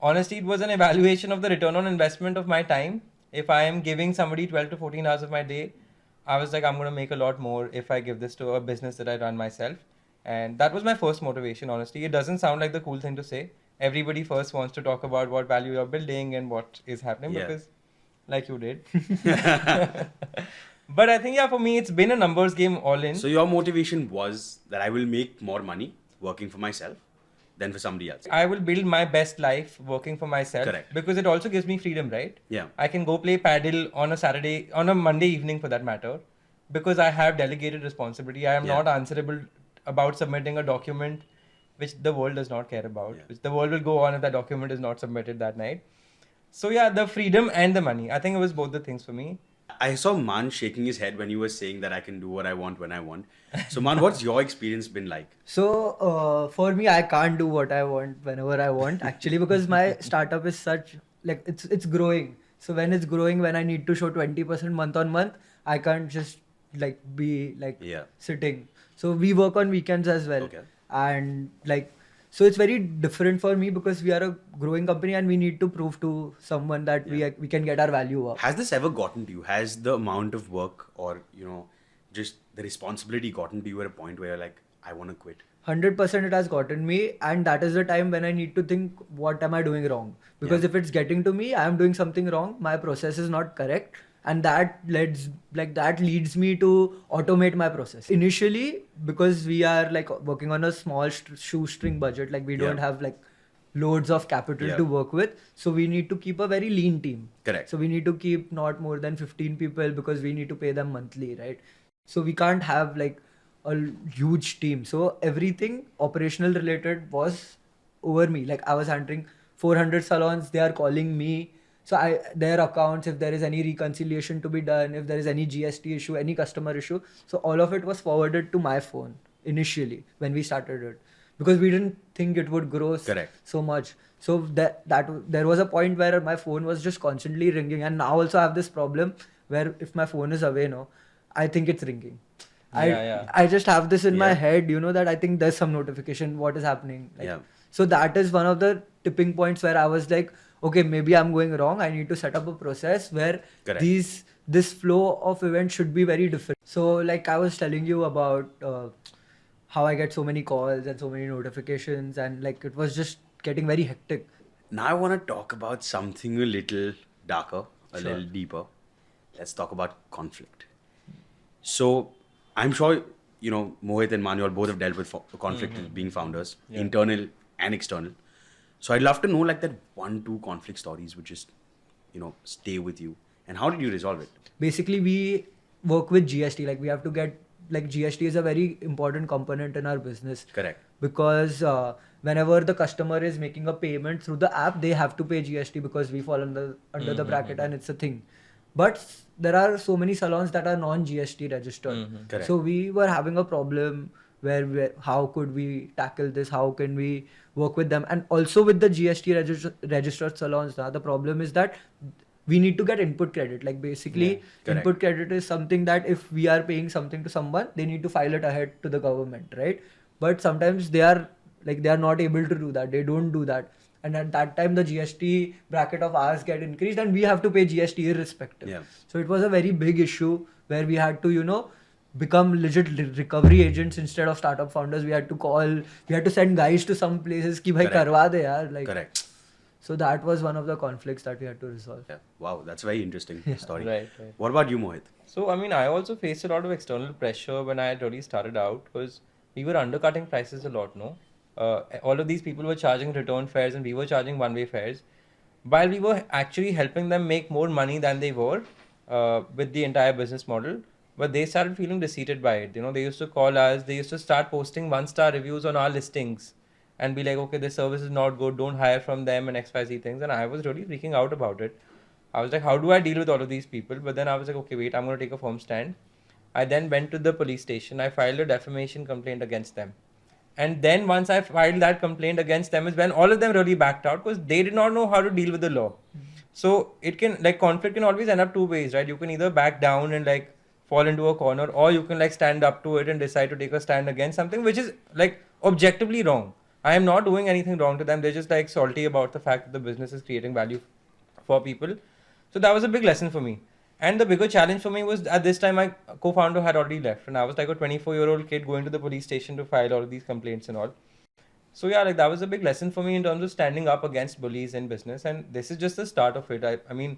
[SPEAKER 1] honestly, it was an evaluation of the return on investment of my time. If I am giving somebody 12 to 14 hours of my day, I was like, I'm going to make a lot more if I give this to a business that I run myself. And that was my first motivation, honestly. It doesn't sound like the cool thing to say. Everybody first wants to talk about what value you're building and what is happening because, like you did. But I think, for me, it's been a numbers game all in.
[SPEAKER 3] So your motivation was that I will make more money working for myself than for somebody else.
[SPEAKER 1] I will build my best life working for myself.
[SPEAKER 3] Correct.
[SPEAKER 1] Because it also gives me freedom, right?
[SPEAKER 3] Yeah.
[SPEAKER 1] I can go play paddle on a Monday evening for that matter, because I have delegated responsibility. I am not answerable about submitting a document which the world does not care about, which the world will go on if that document is not submitted that night. So the freedom and the money. I think it was both the things for me.
[SPEAKER 3] I saw Maan shaking his head when you were saying that I can do what I want when I want. So Maan, what's your experience been like?
[SPEAKER 2] So for me, I can't do what I want whenever I want, actually, because my startup is such, like, it's growing. So when it's growing, when I need to show 20% month on month, I can't just like be like sitting. So we work on weekends as well. And like, so it's very different for me because we are a growing company and we need to prove to someone that we can get our value up.
[SPEAKER 3] Has this ever gotten to you? Has the amount of work or, just the responsibility gotten to you at a point where you're like, I want to quit?
[SPEAKER 2] 100% it has gotten me, and that is the time when I need to think, what am I doing wrong? Because if it's getting to me, I am doing something wrong, my process is not correct, and that leads me to automate my process. Initially, because we are like working on a small shoestring budget, like we don't have like loads of capital to work with, so we need to keep a very lean team.
[SPEAKER 3] Correct.
[SPEAKER 2] So we need to keep not more than 15 people because we need to pay them monthly, right? So we can't have like a huge team. So everything operational related was over me. Like I was handling 400 salons, they are calling me. So their accounts, if there is any reconciliation to be done, if there is any GST issue, any customer issue. So all of it was forwarded to my phone initially when we started it, because we didn't think it would grow so much. So that there was a point where my phone was just constantly ringing, and now also I have this problem where if my phone is away, I think it's ringing. I just have this in my head, that I think there's some notification, what is happening. So that is one of the tipping points where I was like, okay, maybe I'm going wrong. I need to set up a process where this flow of events should be very different. So like I was telling you about how I get so many calls and so many notifications, and like it was just getting very hectic.
[SPEAKER 3] Now I want to talk about something a little darker, a little deeper. Let's talk about conflict. So I'm sure, Mohit and Maan, both have dealt with conflict being founders, internal and external. So I'd love to know like that 1-2 conflict stories which just, stay with you. And how did you resolve it?
[SPEAKER 2] Basically, we work with GST. Like we have to get, like GST is a very important component in our business.
[SPEAKER 3] Correct.
[SPEAKER 2] Because whenever the customer is making a payment through the app, they have to pay GST because we fall under the bracket and it's a thing. But there are so many salons that are non-GST registered. So we were having a problem how could we tackle this, how can we work with them. And also with the GST registered salons now, the problem is that we need to get input credit. Like basically
[SPEAKER 3] correct.
[SPEAKER 2] input credit is something that if we are paying something to someone, they need to file it ahead to the government, right? But sometimes they are not able to do that, they don't do that, and at that time the GST bracket of ours get increased and we have to pay GST irrespective. So it was a very big issue where we had to become legit recovery agents instead of startup founders. We had to send guys to some places ki bhai karwa de yaar, like.
[SPEAKER 3] Correct.
[SPEAKER 2] So that was one of the conflicts that we had to resolve.
[SPEAKER 3] Yeah. Wow, that's a very interesting story.
[SPEAKER 1] Right.
[SPEAKER 3] What about you, Mohit?
[SPEAKER 1] So, I mean, I also faced a lot of external pressure when I had really started out because we were undercutting prices a lot, no? All of these people were charging return fares and we were charging one-way fares, while we were actually helping them make more money than they were with the entire business model. But they started feeling defeated by it. They used to call us, they used to start posting 1-star reviews on our listings and be like, okay, this service is not good, don't hire from them and XYZ things. And I was really freaking out about it. I was like, how do I deal with all of these people? But then I was like, okay, wait, I'm going to take a firm stand. I then went to the police station. I filed a defamation complaint against them. And then once I filed that complaint against them is when all of them really backed out because they did not know how to deal with the law. So it can, conflict can always end up two ways, right? You can either back down and fall into a corner, or you can stand up to it and decide to take a stand against something which is objectively wrong. I am not doing anything wrong to them. They're just salty about the fact that the business is creating value for people. So that was a big lesson for me. And the bigger challenge for me was at this time my co-founder had already left and I was like a 24-year-old kid going to the police station to file all of these complaints and all. So yeah, that was a big lesson for me in terms of standing up against bullies in business, and this is just the start of it. I mean,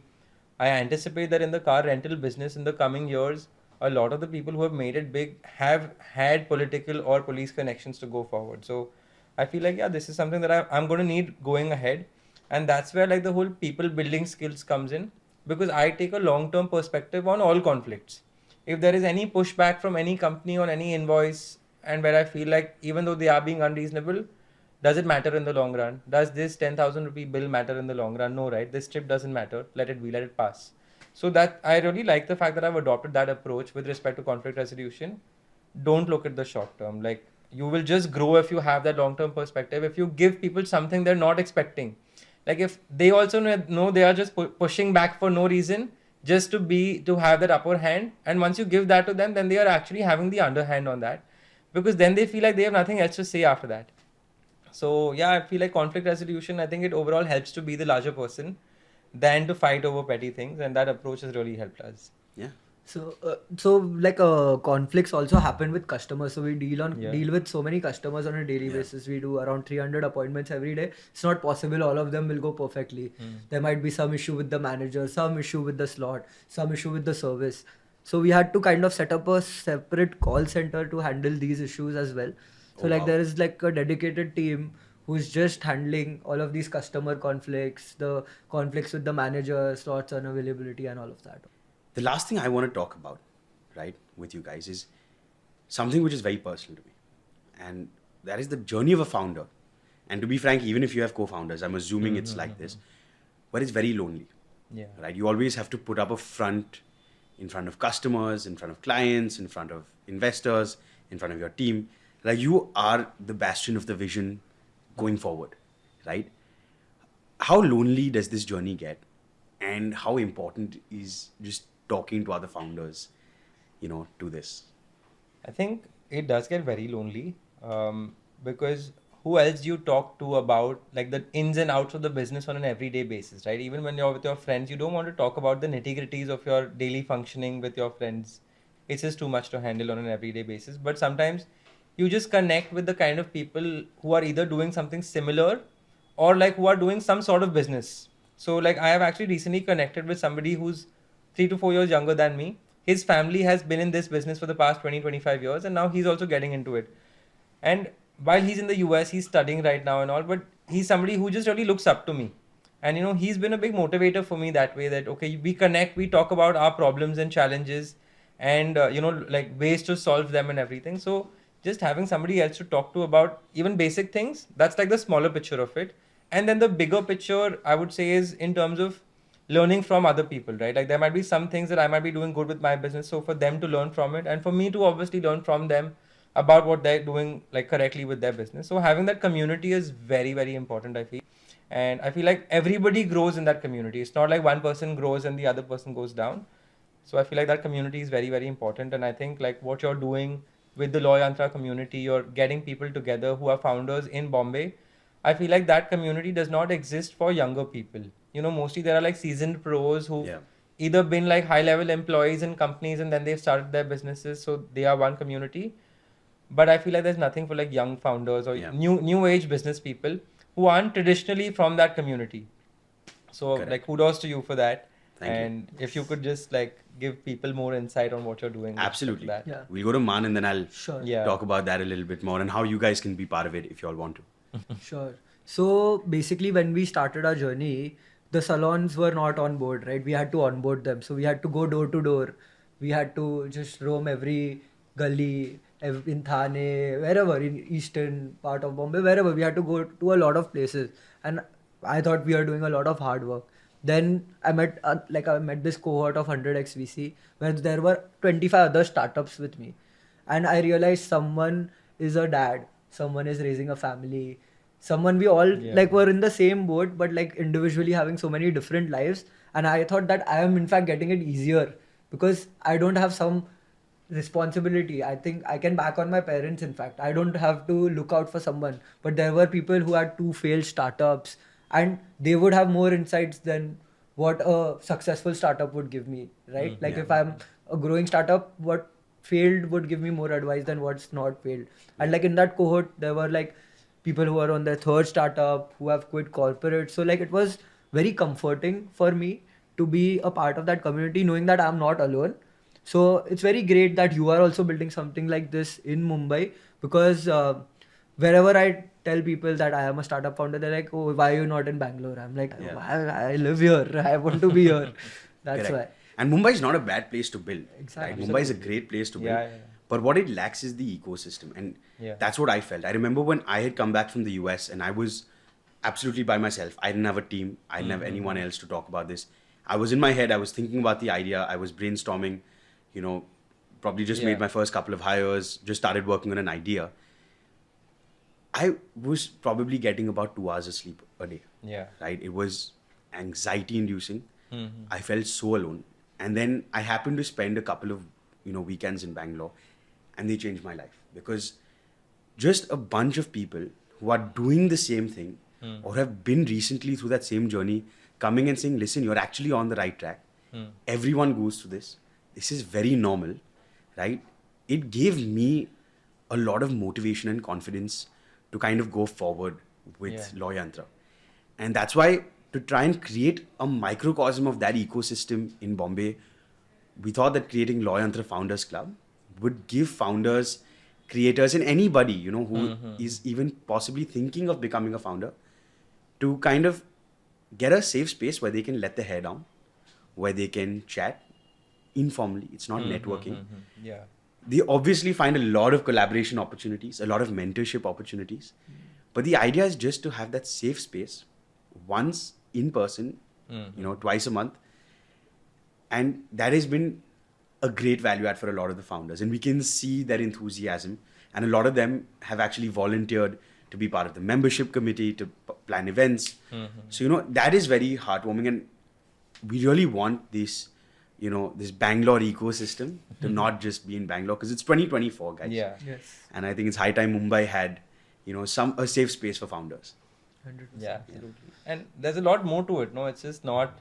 [SPEAKER 1] I anticipate that in the car rental business in the coming years, a lot of the people who have made it big have had political or police connections to go forward. So I feel like, yeah, this is something that I'm going to need going ahead. And that's where the whole people building skills comes in, because I take a long-term perspective on all conflicts. If there is any pushback from any company on any invoice, and where I feel like even though they are being unreasonable, does it matter in the long run? Does this 10,000 rupee bill matter in the long run? No, right? This trip doesn't matter. Let it be, let it pass. So that I really like the fact that I've adopted that approach with respect to conflict resolution. Don't look at the short term. You will just grow if you have that long-term perspective. If you give people something they're not expecting, if they also know they are just pushing back for no reason, just to have that upper hand. And once you give that to them, then they are actually having the underhand on that, because then they feel like they have nothing else to say after that. So yeah, I feel like conflict resolution, I think it overall helps to be the larger person than to fight over petty things, and that approach has really helped us.
[SPEAKER 3] Yeah.
[SPEAKER 2] So conflicts also happen with customers. So we deal with so many customers on a daily basis. We do around 300 appointments every day. It's not possible all of them will go perfectly. There might be some issue with the manager, some issue with the slot, some issue with the service. So we had to kind of set up a separate call center to handle these issues as well. So there is a dedicated team who's just handling all of these customer conflicts, the conflicts with the manager, slots unavailability and all of that.
[SPEAKER 3] The last thing I want to talk about, right, with you guys is something which is very personal to me. And that is the journey of a founder. And to be frank, even if you have co-founders, I'm assuming it's like this, but it's very lonely.
[SPEAKER 1] Yeah.
[SPEAKER 3] Right? You always have to put up a front in front of customers, in front of clients, in front of investors, in front of your team. You are the bastion of the vision going forward, right? How lonely does this journey get? And how important is just talking to other founders, to this?
[SPEAKER 1] I think it does get very lonely because who else do you talk to about the ins and outs of the business on an everyday basis, right? Even when you're with your friends, you don't want to talk about the nitty-gritties of your daily functioning with your friends. It's just too much to handle on an everyday basis. But sometimes you just connect with the kind of people who are either doing something similar or who are doing some sort of business. So I have actually recently connected with somebody who's 3 to 4 years younger than me. His family has been in this business for the past 20-25 years, and now he's also getting into it. And while he's in the US, he's studying right now and all, but he's somebody who just really looks up to me. And he's been a big motivator for me that way, that okay, we connect, we talk about our problems and challenges and ways to solve them and everything. So just having somebody else to talk to about even basic things, that's the smaller picture of it. And then the bigger picture, I would say, is in terms of learning from other people, right? There might be some things that I might be doing good with my business, so for them to learn from it and for me to obviously learn from them, about what they're doing like correctly with their business. So having that community is very, very important, I feel. And I feel like everybody grows in that community. It's not like one person grows and the other person goes down. So I feel like that community is very, very important. And I think like what you're doing with the Law Yantra community, you're getting people together who are founders in Bombay. I feel like that community does not exist for younger people. You know, mostly there are like seasoned pros who either been like high level employees in companies and then they've started their businesses. So they are one community. But I feel like there's nothing for like young founders or new age business people who aren't traditionally from that community. So like kudos to you for that.
[SPEAKER 3] Thank you.
[SPEAKER 1] If you could just like give people more insight on what you're doing.
[SPEAKER 3] Absolutely.
[SPEAKER 1] That.
[SPEAKER 2] Yeah.
[SPEAKER 3] We'll go to Maan and then I'll
[SPEAKER 2] Sure.
[SPEAKER 3] talk about that a little bit more and how you guys can be part of it if you all want to.
[SPEAKER 2] Sure. So basically, when we started our journey, the salons were not on board, right? We had to onboard them. So we had to go door to door. We had to just roam every gully in Thane, wherever, in eastern part of Bombay, wherever. We had to go to a lot of places. And I thought we were doing a lot of hard work. Then I met this cohort of 100x VC where there were 25 other startups with me. And I realized someone is a dad, someone is raising a family, someone we all like were in the same boat, but like individually having so many different lives. And I thought that I am in fact getting it easier because I don't have some responsibility. I think I can back on my parents. In fact, I don't have to look out for someone. But there were people who had 2 failed startups and they would have more insights than what a successful startup would give me, right? If I'm a growing startup, what failed would give me more advice than what's not failed. And like in that cohort, there were like people who are on their 3rd startup, who have quit corporate. So like it was very comforting for me to be a part of that community, knowing that I'm not alone. So it's very great that you are also building something like this in Mumbai, because wherever I tell people that I am a startup founder, they're like, oh, why are you not in Bangalore? I'm like, I live here. I want to be here. That's why.
[SPEAKER 3] And Mumbai is not a bad place to build.
[SPEAKER 2] Exactly.
[SPEAKER 3] Right? Mumbai is a great place to build.
[SPEAKER 1] Yeah.
[SPEAKER 3] But what it lacks is the ecosystem. And that's what I felt. I remember when I had come back from the US and I was absolutely by myself. I didn't have a team. I didn't have anyone else to talk about this. I was in my head. I was thinking about the idea. I was brainstorming, probably just made my first couple of hires, just started working on an idea. I was probably getting about 2 hours of sleep a day.
[SPEAKER 1] Yeah.
[SPEAKER 3] Right? It was anxiety inducing. I felt so alone. And then I happened to spend a couple of, weekends in Bangalore and they changed my life because just a bunch of people who are doing the same thing or have been recently through that same journey coming and saying, listen, you're actually on the right track. Everyone goes through this. This is very normal, right? It gave me a lot of motivation and confidence to kind of go forward with Law Yantra. And that's why to try and create a microcosm of that ecosystem in Bombay, we thought that creating Law Yantra Founders Club would give founders, creators, and anybody, who is even possibly thinking of becoming a founder to kind of get a safe space where they can let their hair down, where they can chat informally. It's not networking.
[SPEAKER 1] Yeah.
[SPEAKER 3] They obviously find a lot of collaboration opportunities, a lot of mentorship opportunities. But the idea is just to have that safe space once in person, twice a month. And that has been a great value add for a lot of the founders. And we can see their enthusiasm. And a lot of them have actually volunteered to be part of the membership committee, to plan events. So, that is very heartwarming. And we really want this, this Bangalore ecosystem to not just be in Bangalore, because it's 2024, guys.
[SPEAKER 1] Yeah.
[SPEAKER 2] Yes.
[SPEAKER 3] And I think it's high time Mumbai had, a safe space for founders.
[SPEAKER 2] 100%.
[SPEAKER 1] Yeah, absolutely. And there's a lot more to it, no? It's just not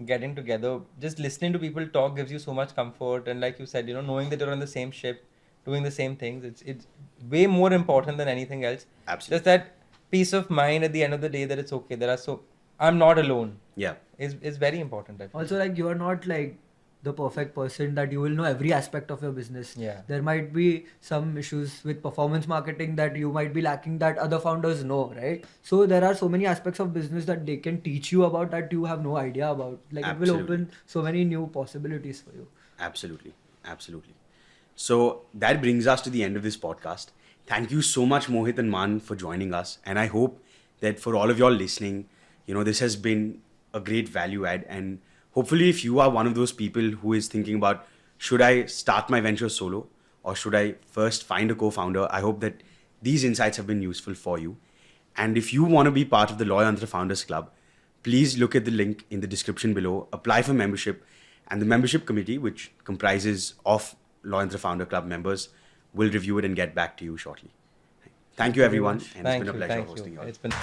[SPEAKER 1] getting together. Just listening to people talk gives you so much comfort. And like you said, knowing that you're on the same ship, doing the same things, it's way more important than anything else.
[SPEAKER 3] Absolutely.
[SPEAKER 1] Just that peace of mind at the end of the day that it's okay. I'm not alone.
[SPEAKER 3] Yeah.
[SPEAKER 1] Is very important. I feel.
[SPEAKER 2] Also, like, you are not like the perfect person that you will know every aspect of your business.
[SPEAKER 1] Yeah.
[SPEAKER 2] There might be some issues with performance marketing that you might be lacking that other founders know, right? So there are so many aspects of business that they can teach you about that you have no idea about. Like, it will
[SPEAKER 3] Absolutely.
[SPEAKER 2] open so many new possibilities for you.
[SPEAKER 3] Absolutely. So that brings us to the end of this podcast. Thank you so much, Mohit and Maan, for joining us. And I hope that for all of y'all listening, this has been a great value add. And hopefully if you are one of those people who is thinking about, should I start my venture solo or should I first find a co-founder? I hope that these insights have been useful for you. And if you want to be part of the Loyal Entre Founders Club, please look at the link in the description below, apply for membership, and the membership committee, which comprises of Loyal Entre Founder Club members, will review it and get back to you shortly. Thank you, everyone. And it's been a pleasure hosting you all.
[SPEAKER 1] It's been